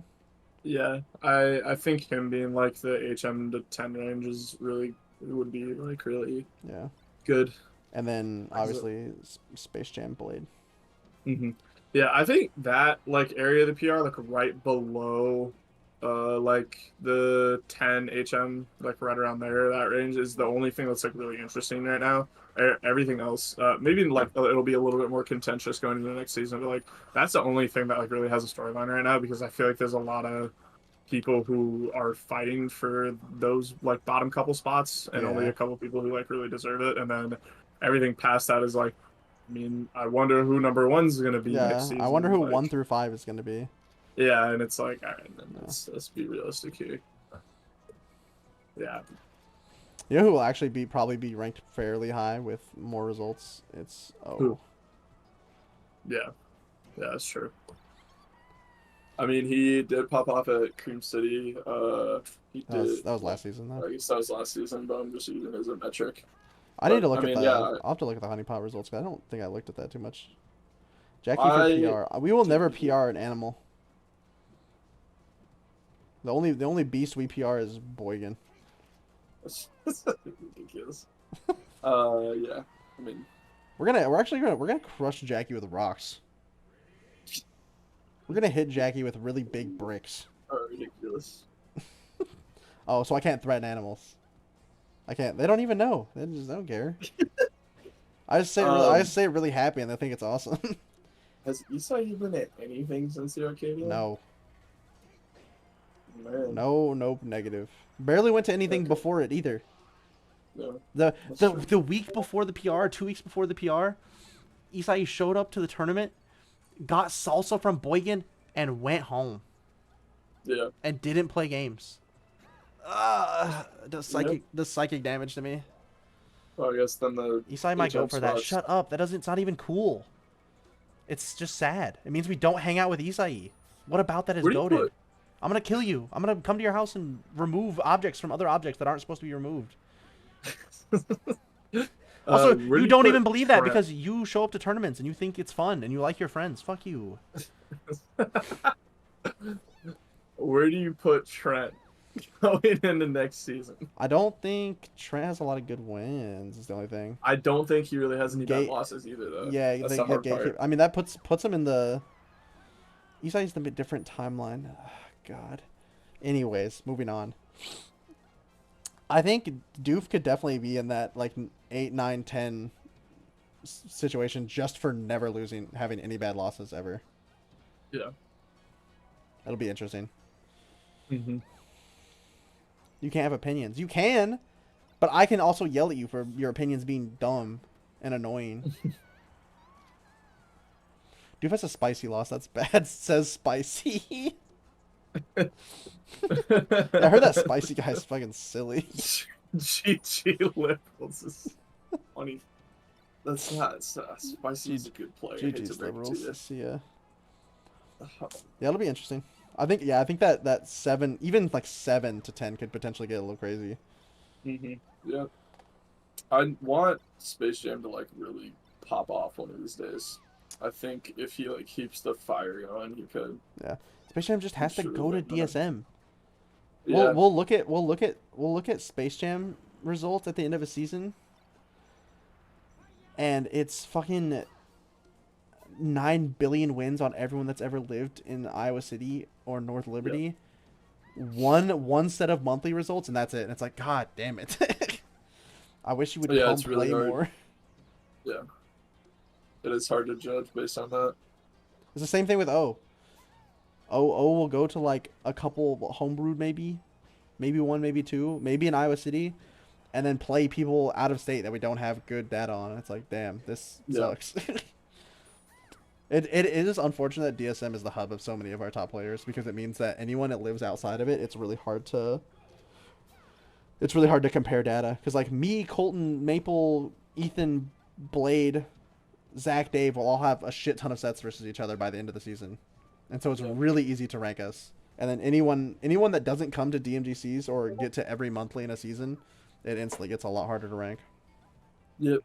yeah. I think him being like the HM to 10 range is really would be like really Yeah, good. and then obviously Space Jam Blade. Mm-hmm. Yeah, I think that like area of the PR, like right below, like the 10 HM, like right around there, that range is the only thing that's like really interesting right now. Everything else, maybe like it'll be a little bit more contentious going into the next season, but like that's the only thing that like really has a storyline right now because I feel like there's a lot of people who are fighting for those like bottom couple spots and only Yeah, a couple people who like really deserve it, and then everything past that is like I mean, I wonder who number one's gonna be next yeah. I wonder season. who Like, 1 through 5 is gonna be. yeah, and it's like, all right, then Yeah. let's be realistic here. Yeah. You know who will actually probably be ranked fairly high with more results? It's Who? O. Yeah. Yeah, that's true. I mean, he did pop off at Cream City. He did. That was last season though. I guess that was last season, but I'm just using it as a metric. I need But to I look at mean, the. yeah, I'll have to look at the honeypot results. 'Cause I don't think I looked at that too much. Jackie for I PR. We will never did. PR an animal. The only beast we PR is Boygan. That's ridiculous. Yeah. I mean, We're gonna crush Jackie with rocks. We're gonna hit Jackie with really big bricks. ridiculous. Oh, so I can't threaten animals. I can't. They don't even know. They don't care. I just say it really happy, and they think it's awesome. Has Isai been at anything since the Arcadia? No, Man, no, nope, negative. Barely went to anything okay. before it either. No, The that's the true. the week before the PR, 2 weeks before the PR, Isai showed up to the tournament, got salsa from Boygan, and went home. Yeah. And didn't play games. Does Yep. psychic damage to me. Well, I guess then the Isai might go HM for that. spots. Shut up. It's not even cool. It's just sad. It means we don't hang out with Isai. What about that is Where do you goaded? put? I'm gonna kill you. I'm gonna come to your house and remove objects from other objects that aren't supposed to be removed. Also, Where do you you don't put even believe that Trent? because you show up to tournaments and you think it's fun and you like your friends. Fuck you. Where do you put Trent going into next season? I don't think Trent has a lot of good wins. Is the only thing. I don't think he really has any bad Gate, losses either, though. yeah, That's the hard gatekeeper. part. I mean, that puts him in the. Isai's a bit different timeline. God. Anyways, moving on. I think Doof could definitely be in that like 8, 9, 10 situation just for never having any bad losses ever. Yeah. That'll be interesting. Mm-hmm. You can't have opinions. You can, but I can also yell at you for your opinions being dumb and annoying. Dude, that's a spicy loss. That's bad. Says spicy. Yeah, I heard that spicy guy's fucking silly. GG liberals is funny. That's not. Spicy G- is a good player. I hate to GG's break it to liberals. you. See ya. Yeah, it'll be interesting. I think. Yeah, I think that 7, even like 7 to 10, could potentially get a little crazy. Yeah. I want Space Jam to like really pop off one of these days. I think if he like keeps the fire going, he could. Yeah, Space Jam just He has to should go to win that. DSM. Yeah. We'll look at Space Jam results at the end of a season, and it's fucking 9 billion wins on everyone that's ever lived in Iowa City or North Yep. Liberty. One set of monthly results, and that's it. And it's like, God damn it! I wish you would Yeah, come it's really play hard. more. Yeah. It is hard to judge based on that. It's the same thing with O. O will go to like a couple homebrewed, maybe one, maybe two, maybe in Iowa City, and then play people out of state that we don't have good data on. It's like, damn, this Yeah. sucks. It is unfortunate that DSM is the hub of so many of our top players, because it means that anyone that lives outside of it, it's really hard to compare data. Because like me, Colton, Maple, Ethan, Blade, Zach, Dave will all have a shit ton of sets versus each other by the end of the season, and so it's Yeah. really easy to rank us. And then anyone that doesn't come to DMGCs or get to every monthly in a season, it instantly gets a lot harder to rank. Yep.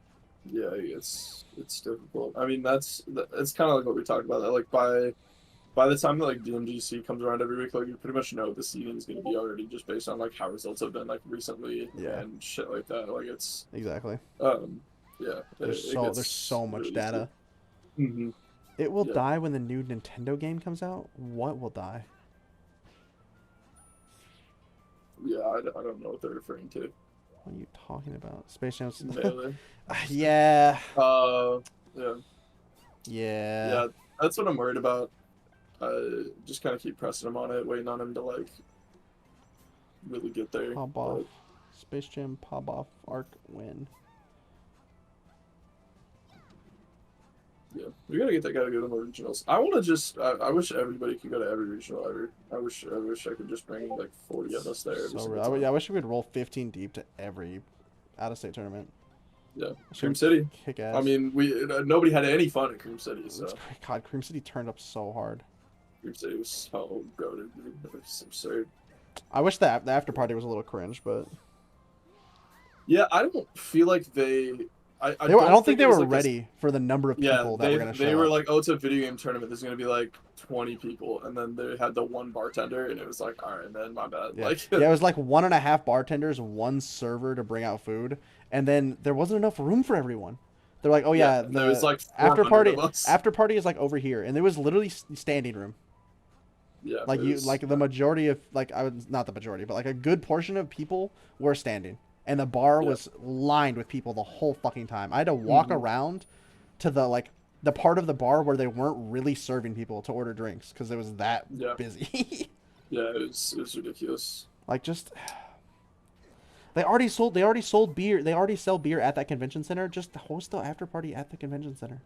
Yeah, it's difficult. I mean, it's kind of like what we talked about. That like by the time that like DMGC comes around every week, like you pretty much know the seeding is going to be already just based on like how results have been like recently Yeah, and shit like that. Like it's exactly. yeah, There's so much really data. Mm-hmm. It will Yeah, die when the new Nintendo game comes out. What will die? yeah. I don't know what they're referring to. What are you talking about? Space Jam. Melee. Yeah. Uh, yeah, Yeah. yeah. That's what I'm worried about. Just kind of keep pressing him on it, waiting on him to like really get there. Pop off. But Space Jam pop off arc win. yeah, we gotta get that guy to go to more regionals. I want to just. I wish everybody could go to every regional ever. I wish I could just bring like 40 of us there every So single real. time. I wish we would roll 15 deep to every out of state tournament. Yeah, That shit Cream would City. kick ass. I mean, we nobody had any fun in Cream City, so God, Cream City turned up so hard. Cream City was so goated, dude. It was absurd. I wish the after party was a little cringe, but Yeah, I don't feel like they. I I don't think they it was were like a ready for the number of yeah, people that were gonna show they were up. like, oh, it's a video game tournament. There's gonna be like 20 people, and then they had the one bartender, and it was like, all right, man, my bad. Yeah. Like, Yeah, it was like 1.5 bartenders, one server to bring out food, and then there wasn't enough room for everyone. They're like, oh yeah, there was like after 400 party of us. after party is like over here, and there was literally standing room. Yeah, Like it you, was, like the majority of like I was not the majority, but like a good portion of people were standing, and the bar Yeah. was lined with people the whole fucking time. I had to walk around to the part of the bar where they weren't really serving people to order drinks because it was that yeah, busy. yeah, it was ridiculous. Like just they already sold beer. They already sell beer at that convention center. Just host the after party at the convention center.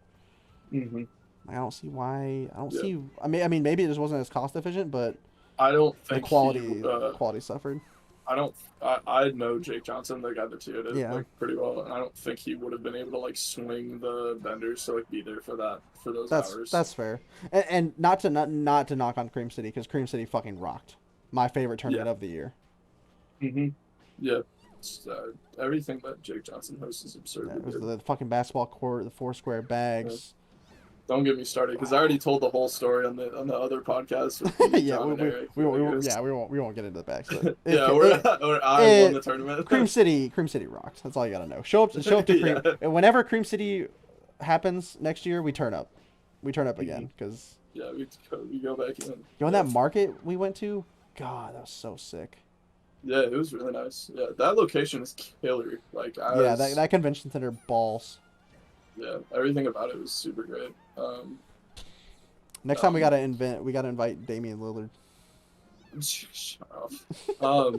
Mm-hmm. I don't see why. I don't Yeah. see. I mean, maybe it just wasn't as cost efficient, but I don't the think quality suffered. I don't. I know Jake Johnson, the guy that tiered it Yeah. like pretty well, and I don't think he would have been able to like swing the vendors to like be there for those hours. That's fair, and not to knock on Cream City, because Cream City fucking rocked. My favorite tournament Yeah. of the year. Mm-hmm. Yeah. Everything that Jake Johnson hosts is Yeah, absurd. it was the fucking basketball court, the 4 square bags. Don't get me started because I already told the whole story on the other podcast. With Yeah, John and Eric. we won't get into the bags. But Yeah, I won the tournament. Cream City rocked. That's all you gotta know. Show up to Cream. Yeah. Whenever Cream City happens next year, we turn up. We turn up again because Yeah, we go back in. you know that market we went to. God, that was so sick. Yeah, it was really nice. Yeah, that location is killer. Like, that convention center balls. Yeah, everything about it was super great. Next time we gotta invite Damian Lillard. Shut up.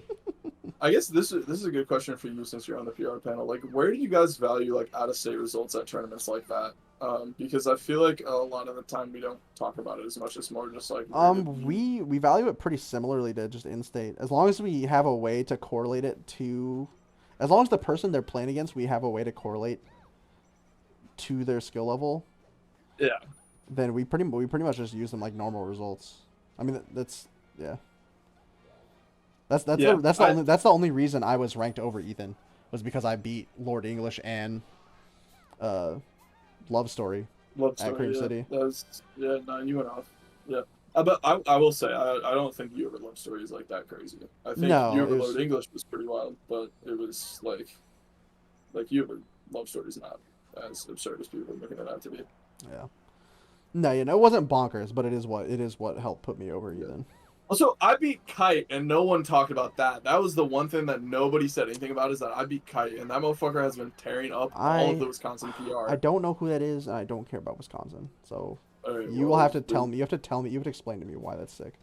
I guess this is a good question for you since you're on the PR panel. Like, where do you guys value like out of state results at tournaments like that? Because I feel like a lot of the time we don't talk about it as much. It's more just like where did you? We value it pretty similarly to just in-state. As long as we have a way to correlate it to, as long as the person they're playing against, we have a way to correlate to their skill level, Yeah, then we pretty much just use them like normal results. I mean, that's yeah. yeah. That's the only reason I was ranked over Ethan was because I beat Lord English and uh, Love Story Love at story. Cream Yeah, City. that was yeah. No, you went off. Yeah, but I will say I don't think you ever love stories like that crazy. I think you No, ever it Lord was English was pretty wild, but it was like you ever love stories not as absurd as people are making it out to be. yeah. No, it wasn't bonkers, but it is what helped put me over Yeah. Ethan. Also, I beat Kite, and no one talked about that. That was the one thing that nobody said anything about is that I beat Kite, and that motherfucker has been tearing up all of I the Wisconsin I PR. don't know who that is, and I don't care about Wisconsin. So All right, you will well, have to tell me. You have to tell me. You have to explain to me why that's sick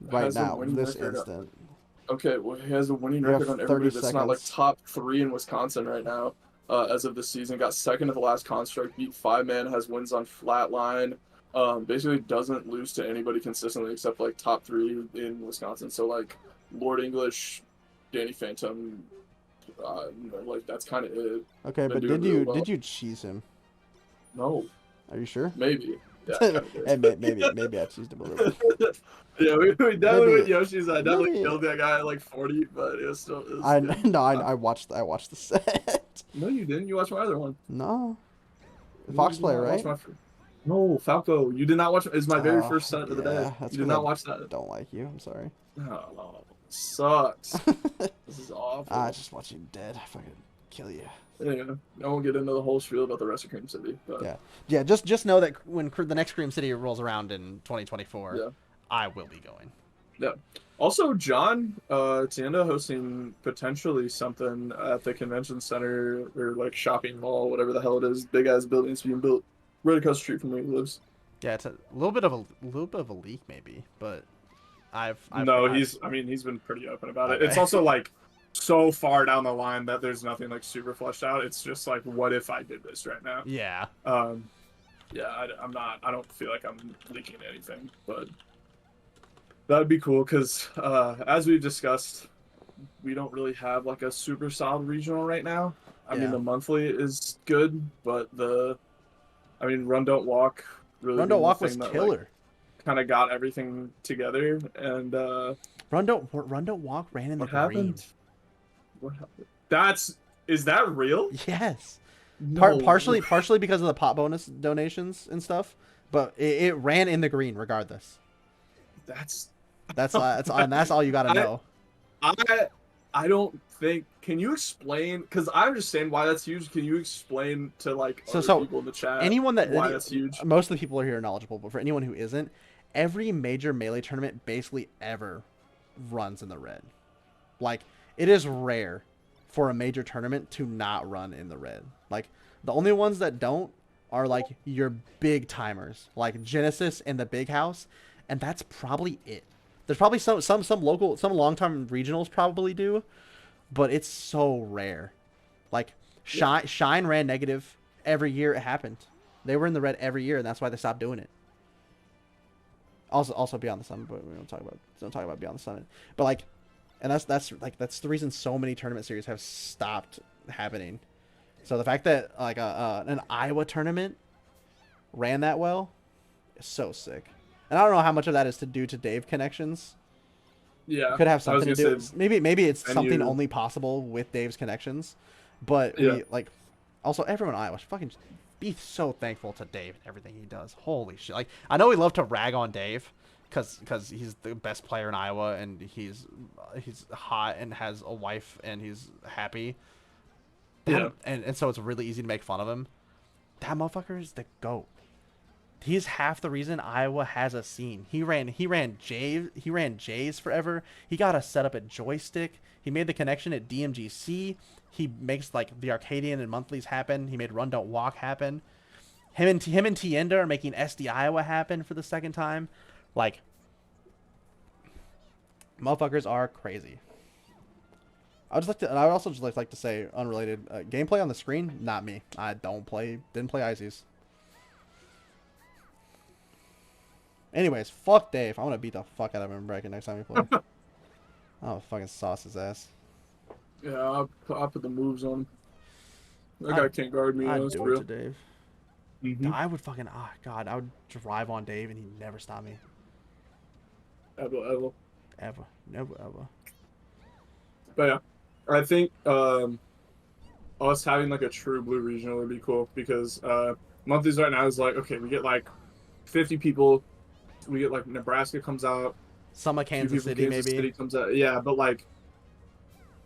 right has a now, winning this record. instant. Okay, well, he has a winning You have record on 30 everybody that's not like seconds. top three in Wisconsin right now. As of this season, got second at the last construct, beat 5-man, has wins on flatline. Basically doesn't lose to anybody consistently except like top three in Wisconsin. So like Lord English, Danny Phantom, like that's kind of it. Okay, Been but doing did really you well. did you cheese him? No, Are you sure? maybe. Yeah, I kind of did. And maybe I cheesed him a little bit. Yeah, we definitely Maybe with Yoshi's. I definitely maybe killed that guy at like 40, but it was I good. no Uh, I watched the set. no, you didn't. You watched my other one. No, No, you Fox did player, not watch right? my. No, Falco. You did not watch. It's my very Oh first set of the day. yeah, that's You did because I not watch that. don't like you. I'm sorry. Oh, sucks. This is I awful. just watch you dead. I fucking kill you. Anyway, I won't get into the whole spiel about the rest of Cream City, but Yeah, yeah. Just know that when the next Cream City rolls around in 2024, yeah, I will be going. yeah. Also, John Tienda hosting potentially something at the convention center or like shopping mall, whatever the hell it is. Big ass buildings being built right across the street from where he lives. Yeah, it's a little bit of a leak maybe, but No, I've I mean, he's been pretty open about it. It's okay. also like so far down the line that there's nothing like super fleshed out. It's just like, what if I did this right now? Yeah, Um, yeah, I'm not, I don't feel like I'm leaking anything, but that'd be cool because as we've discussed, we don't really have like a super solid regional right now. I mean, yeah. the monthly is good, but I mean, Run Don't Walk really Run Don't being the Walk was thing that like killer. kind of got everything together. And Run Don't Walk ran in the what green. happened? What happened? Is that real? Yes. No. Partially because of the pot bonus donations and stuff, but it ran in the green regardless. That's That's all you got to I know. I I don't think. Can you explain? Because I understand why that's huge. Can you explain to like other So people in the chat anyone that why that's huge? most of the people are here are knowledgeable, but for anyone who isn't, every major melee tournament basically ever runs in the red. Like it is rare for a major tournament to not run in the red. Like the only ones that don't are like your big timers, like Genesis and the Big House, and that's probably it. There's probably some local some long time regionals probably do, but it's so rare. Like Yeah, Shine ran negative every year it happened. They were in the red every year, and that's why they stopped doing it. Also Beyond the Sun, but we don't talk about Beyond the Sun. But like, and that's the reason so many tournament series have stopped happening. So the fact that like an Iowa tournament ran that well is so sick. And I don't know how much of that is to due to Dave connections. It yeah. could have I was something to gonna do. say Maybe it's something venue. only possible with Dave's connections. But Yeah, we like also everyone in Iowa should fucking be so thankful to Dave and everything he does. Holy shit! Like I know we love to rag on Dave because he's the best player in Iowa and he's hot and has a wife and he's happy. yeah, And so it's really easy to make fun of him. That motherfucker is the GOAT. He's half the reason Iowa has a scene. Jays forever. He got us set up at Joystick. He made the connection at DMGC. He makes like the Arcadian and monthlies happen. He made Run Don't Walk happen. Him and Tienda are making SD Iowa happen for the second time. Like motherfuckers are crazy. I would also just like to say, unrelated, gameplay on the screen, not me. I didn't play ICs. Anyways, fuck Dave. I'm gonna beat the fuck out of him in bracket next time we play. I'll fucking sauce his ass. Yeah, I'll put the moves on. That I guy can't guard me. I'd That's do it to real. Dave. Mm-hmm. I would fucking God, I would drive on Dave and he'd never stop me. Ever. Ever. Never ever. But yeah, I think us having like a true blue regional would be cool because monthlies right now is like okay, we get like 50 people. We get like Nebraska comes out, Some of a few Kansas people City Kansas maybe. City comes out. Yeah, but like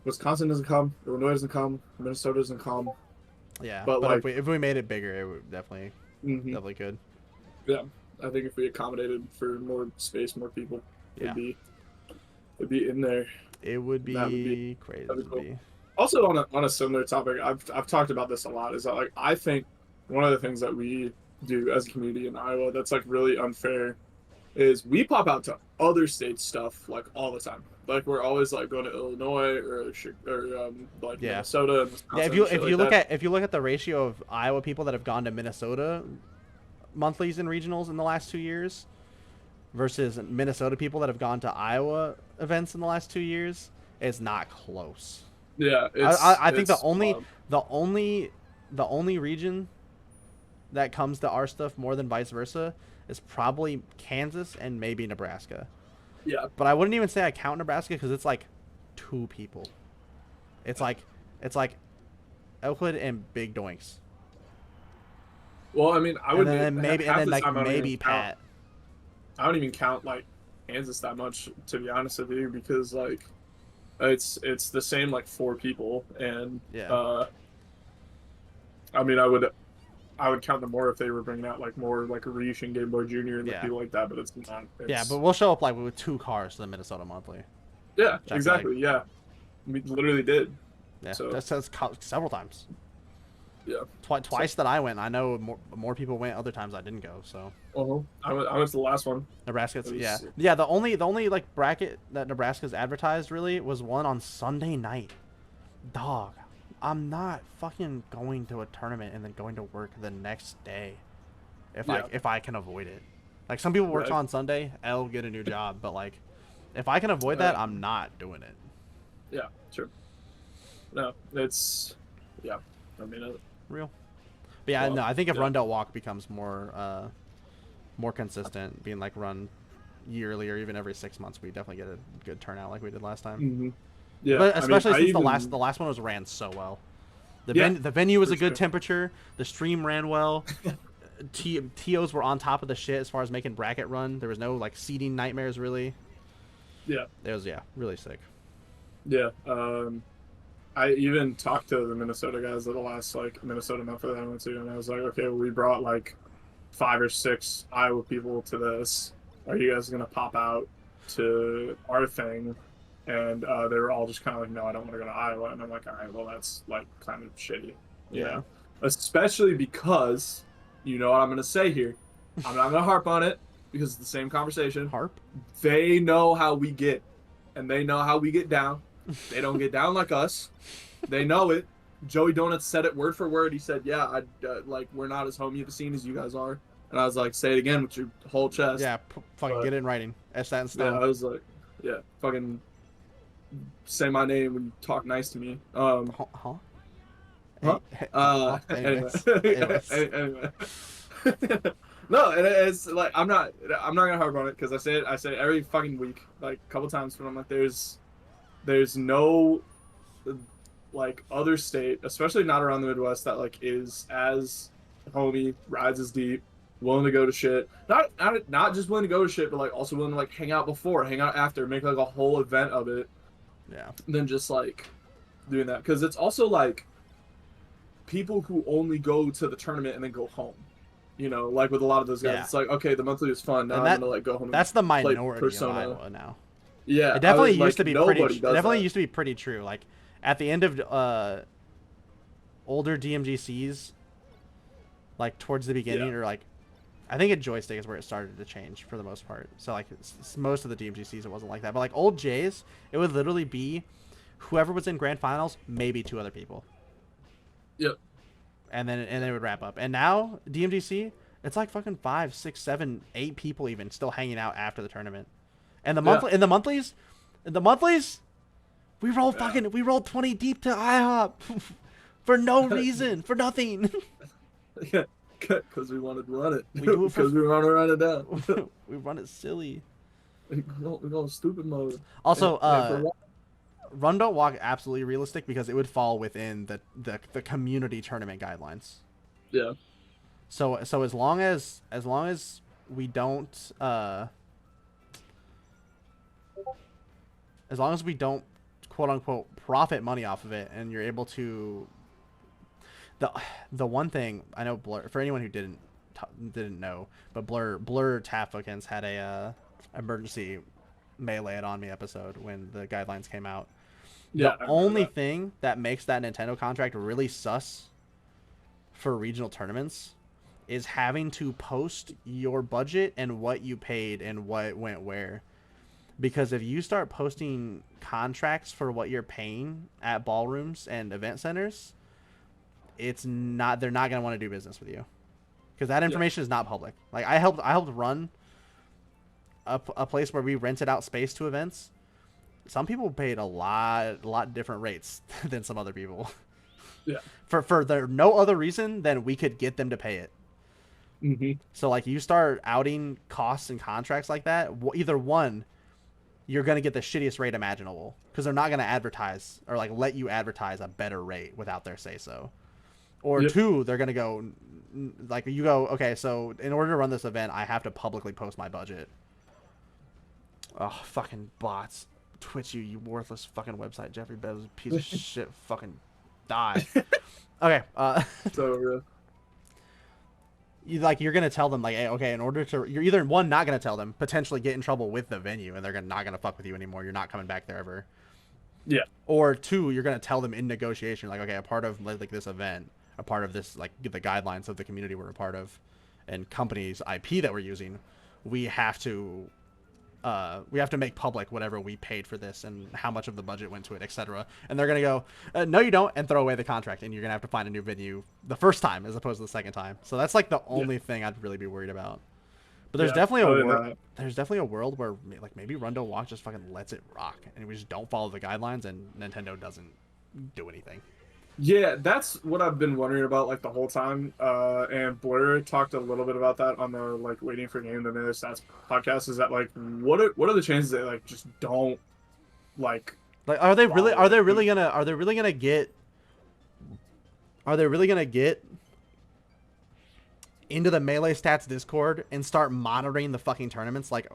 Wisconsin doesn't come, Illinois doesn't come, Minnesota doesn't come. Yeah, But but like, if we made it bigger, it would hmm definitely could. yeah, I think if we accommodated for more space, more people, Yeah, it'd be in there. it would That would be be crazy that'd be to cool. be. Also on a similar topic, I've talked about this a lot. Is that like I think one of the things that we do as a community in Iowa that's like really unfair is we pop out to other states stuff like all the time. Like we're always like going to Illinois or like Yeah. Minnesota and Yeah, Wisconsin and shit like that. if you look at the ratio of Iowa people that have gone to Minnesota monthlies and regionals in the last 2 years versus Minnesota people that have gone to Iowa events in the last 2 years, it's not close. Yeah, I think it's the only the only region that comes to our stuff more than vice versa is probably Kansas and maybe Nebraska. yeah. But I wouldn't even say I count Nebraska because it's like 2 people. It's like Elkwood and Big Doinks. Well, I mean, I And would then maybe and half then the like time maybe Pat. I don't even count like Kansas that much to be honest with you because like it's the same like four people and Yeah. I mean I would count them more if they were bringing out like more like Reish and Game Boy Junior and like Yeah. people like that, but it's not. Yeah, but It's we'll show up like with 2 cars to the Minnesota Monthly. yeah, Which I feel like exactly. Yeah, we literally did. yeah, So that's several times. yeah, Twice that I went. I know more people went. Other times I didn't go. So I went to the last one. Nebraska's It yeah was yeah. The only like bracket that Nebraska's advertised really was one on Sunday night. Dog, I'm not fucking going to a tournament and then going to work the next day yeah, if I can avoid it. Like some people work right, on Sunday, I'll get a new job, but like if I can avoid that, right. I'm not doing it. Yeah, sure. No, it's yeah. I mean, Real. But yeah, well, no, I think if yeah. Rundell Walk becomes more consistent, being like run yearly or even every 6 months, we definitely get a good turnout like we did last time. Hmm. Yeah, But I mean, especially I since even the last one was ran so well. yeah, The venue was for a good sure. temperature. The stream ran well. TOs were on top of the shit as far as making bracket run. There was no like seeding nightmares really. Yeah, It was really sick. yeah. I even talked to the Minnesota guys at the last like Minnesota month that I went to, and I was like, okay, well, we brought like 5 or 6 Iowa people to this. Are you guys gonna pop out to our thing? And they were all just kind of like, no, I don't want to go to Iowa. And I'm like, all right, well, that's like kind of shitty, you Yeah. know, especially because you know what I'm gonna say here. I'm not gonna harp on it because it's the same conversation. Harp. They know how we get, and they know how we get down. They don't get down like us. They know it. Joey Donuts said it word for word. He said, "Yeah, like we're not as homey of a scene as you guys are." And I was like, "Say it again with your whole chest." Yeah. Fucking But, get it in writing. Etch that in yeah, stone. I was like, "Yeah, fucking say my name when you talk nice to me." Huh? Huh? Anyway, Anyways. Anyways. anyway. No, and it's like I'm not gonna harp on it because I say it every fucking week, like a couple times, but I'm like, there's no like other state, especially not around the Midwest, that like is as homey, rides as deep, willing to go to shit. Not just willing to go to shit, but like also willing to like hang out before, hang out after, make like a whole event of it, Yeah. than just like doing that. Because it's also like people who only go to the tournament and then go home. You know, like with a lot of those guys, Yeah. it's like, okay, the monthly was fun. Now And I'm gonna like go home. that's the Play minority of Persona. Iowa now. Yeah, It definitely like, used to be nobody it does definitely that. used to be pretty true. Like at the end of older DMGCs, like towards the beginning, Yeah. or like I think at Joystick is where it started to change for the most part. So like most of the DMGCs it wasn't like that, but like old Jays, it would literally be whoever was in grand finals, maybe 2 other people. Yep. And then it would wrap up. And now DMGC, it's like fucking 5, 6, 7, 8 people even still hanging out after the tournament. And the monthlies, we rolled 20 deep to IHOP for no reason, for nothing. Yeah, because we wanted to run it. We do it because we want to run it down. We run it silly. We go stupid mode. Also, Run.wad absolutely realistic because it would fall within the community tournament guidelines. Yeah. So as long as we don't as long as we don't quote unquote profit money off of it, and you're able to the one thing I know, Blur, for anyone who didn't know, but Blur Tafokins had a emergency melee it on me episode when the guidelines came out. Yeah, the only thing that makes that Nintendo contract really sus for regional tournaments is having to post your budget and what you paid and what went where. Because if you start posting contracts for what you're paying at ballrooms and event centers, they're not going to want to do business with you. Because that information is not public. Like I helped run a place where we rented out space to events. Some people paid a lot different rates than some other people. Yeah. For no other reason than we could get them to pay it. Mm-hmm. So like you start outing costs and contracts like that, either one, you're going to get the shittiest rate imaginable because they're not going to advertise or like let you advertise a better rate without their say so. Or two, they're going to go like you go, okay, so in order to run this event, I have to publicly post my budget. Oh, fucking bots. Twitch you worthless fucking website. Jeffrey Bezos, piece of shit, fucking die. Okay. So real. You're gonna tell them like, hey, okay, in order to, you're either one not gonna tell them, potentially get in trouble with the venue, and they're not gonna fuck with you anymore. You're not coming back there ever. Yeah. Or two, you're gonna tell them in negotiation, like, okay, a part of like this event, a part of this, like the guidelines of the community we're a part of, and companies IP that we're using, we have to make public whatever we paid for this and how much of the budget went to it, etc. And they're gonna go, no, you don't, and throw away the contract, and you're gonna have to find a new venue the first time as opposed to the second time. So that's like the only thing I'd really be worried about. But there's definitely a world where like maybe Run.wad just fucking lets it rock, and we just don't follow the guidelines, and Nintendo doesn't do anything. Yeah, that's what I've been wondering about like the whole time. And Blur talked a little bit about that on the like Waiting for Game the Minute Stats podcast. Is that like what are the chances they like just don't like are they really gonna get into the Melee Stats Discord and start monitoring the fucking tournaments? Like,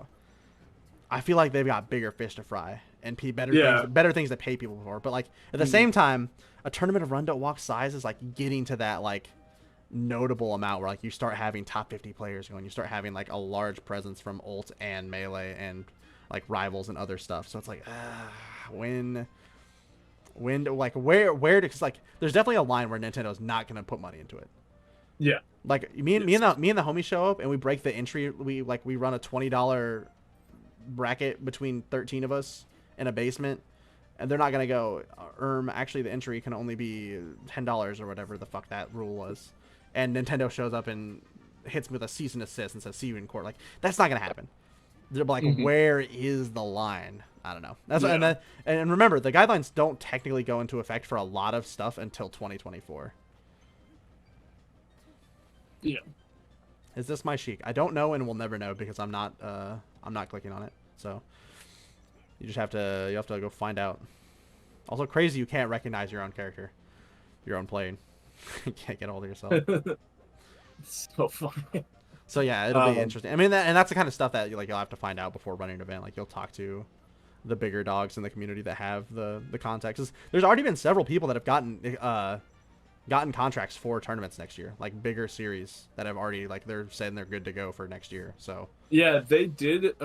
I feel like they've got bigger fish to fry and better things to pay people for. But like at the same time, a tournament of Run.wad size is like getting to that like notable amount where like you start having top 50 players going, you start having like a large presence from ult and melee and like rivals and other stuff. So it's like when like where to, cause like there's definitely a line where Nintendo's not gonna put money into it. Yeah. Like me and the homies show up and we break the entry. We run a $20 bracket between 13 of us in a basement, and they're not gonna go, actually the entry can only be $10 or whatever the fuck that rule was. And Nintendo shows up and hits me with a cease and desist and says, "See you in court." Like that's not gonna happen. They're like, where is the line? I don't know. That's and remember, the guidelines don't technically go into effect for a lot of stuff until 2024. Yeah. Is this my Sheik? I don't know, and we'll never know because I'm not clicking on it. So you have to go find out. Also crazy, you can't recognize your own character, your own playing. You can't get hold of yourself. It's so funny. So yeah, it'll be interesting. I mean, that's the kind of stuff that you'll have to find out before running an event. Like you'll talk to the bigger dogs in the community that have the contacts. There's already been several people that have gotten contracts for tournaments next year, like bigger series that have already like they're saying they're good to go for next year. So yeah, they did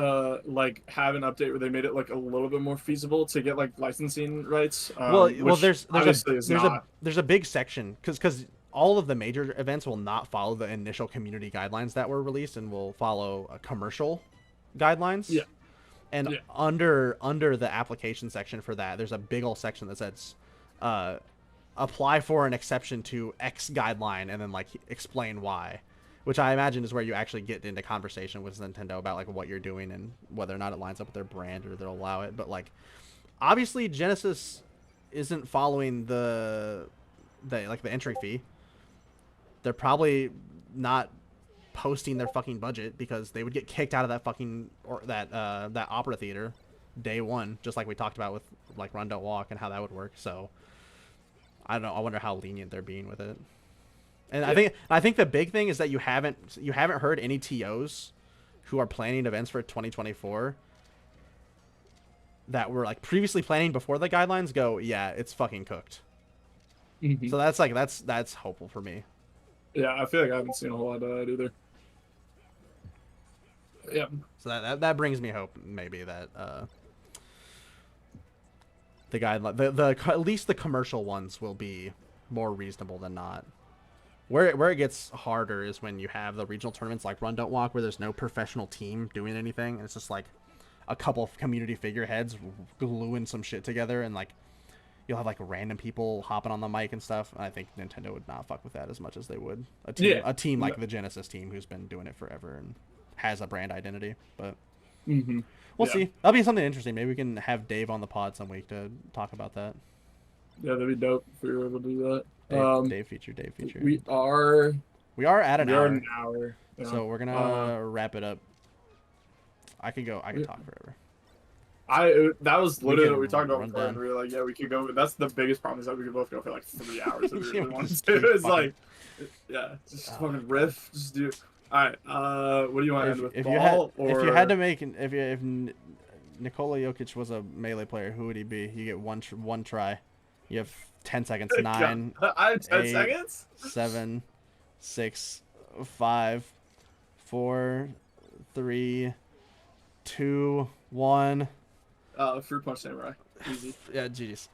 like have an update where they made it like a little bit more feasible to get like licensing rights. Well, there's a big section because all of the major events will not follow the initial community guidelines that were released and will follow commercial guidelines. Yeah. And Yeah. under the application section for that, there's a big old section that says, apply for an exception to X guideline, and then like explain why, which I imagine is where you actually get into conversation with Nintendo about like what you're doing and whether or not it lines up with their brand or they'll allow it. But like, obviously Genesis isn't following the entry fee. They're probably not posting their fucking budget because they would get kicked out of that fucking or that opera theater day one, just like we talked about with like Run Don't Walk and how that would work. So I don't know. I wonder how lenient they're being with it. And Yeah. I think the big thing is that you haven't heard any TOs who are planning events for 2024 that were like previously planning before the guidelines go, yeah, it's fucking cooked. Hmm. So that's like that's hopeful for me. Yeah, I feel like I haven't seen a whole lot of that either. Yeah. So that brings me hope maybe that the guideline the at least the commercial ones will be more reasonable than not. Where it gets harder is when you have the regional tournaments like Run Don't Walk, where there's no professional team doing anything, and it's just like a couple of community figureheads gluing some shit together, and like you'll have like random people hopping on the mic and stuff. And I think Nintendo would not fuck with that as much as they would Yeah. a team No. like the Genesis team who's been doing it forever and has a brand identity. But Hmm. we'll Yeah. see. That'll be something interesting. Maybe we can have Dave on the pod some week to talk about that. Yeah, that'd be dope if we were able to do that. Dave feature. Dave feature. We are We are at an we are an hour, hour. Yeah. so we're Uh, gonna wrap it up. I could go. I could talk forever. that was We literally what we talked can about run before, and down. we were like, yeah, we could go. That's the biggest problem is that we could both go for like 3 hours if we Yeah, really we wanted just to. keep It's fucking. like, yeah, just fucking riff, just do. All right. What do you want to end with? If Ball you had to or make if Nikola Jokic was a melee player, who would he be? You get one try. You have 10 seconds. God, 9, I have 10 8, seconds? 7, 6, 5, 4, 3, 2, 1. Fruit punch samurai. Easy. Yeah, GG's.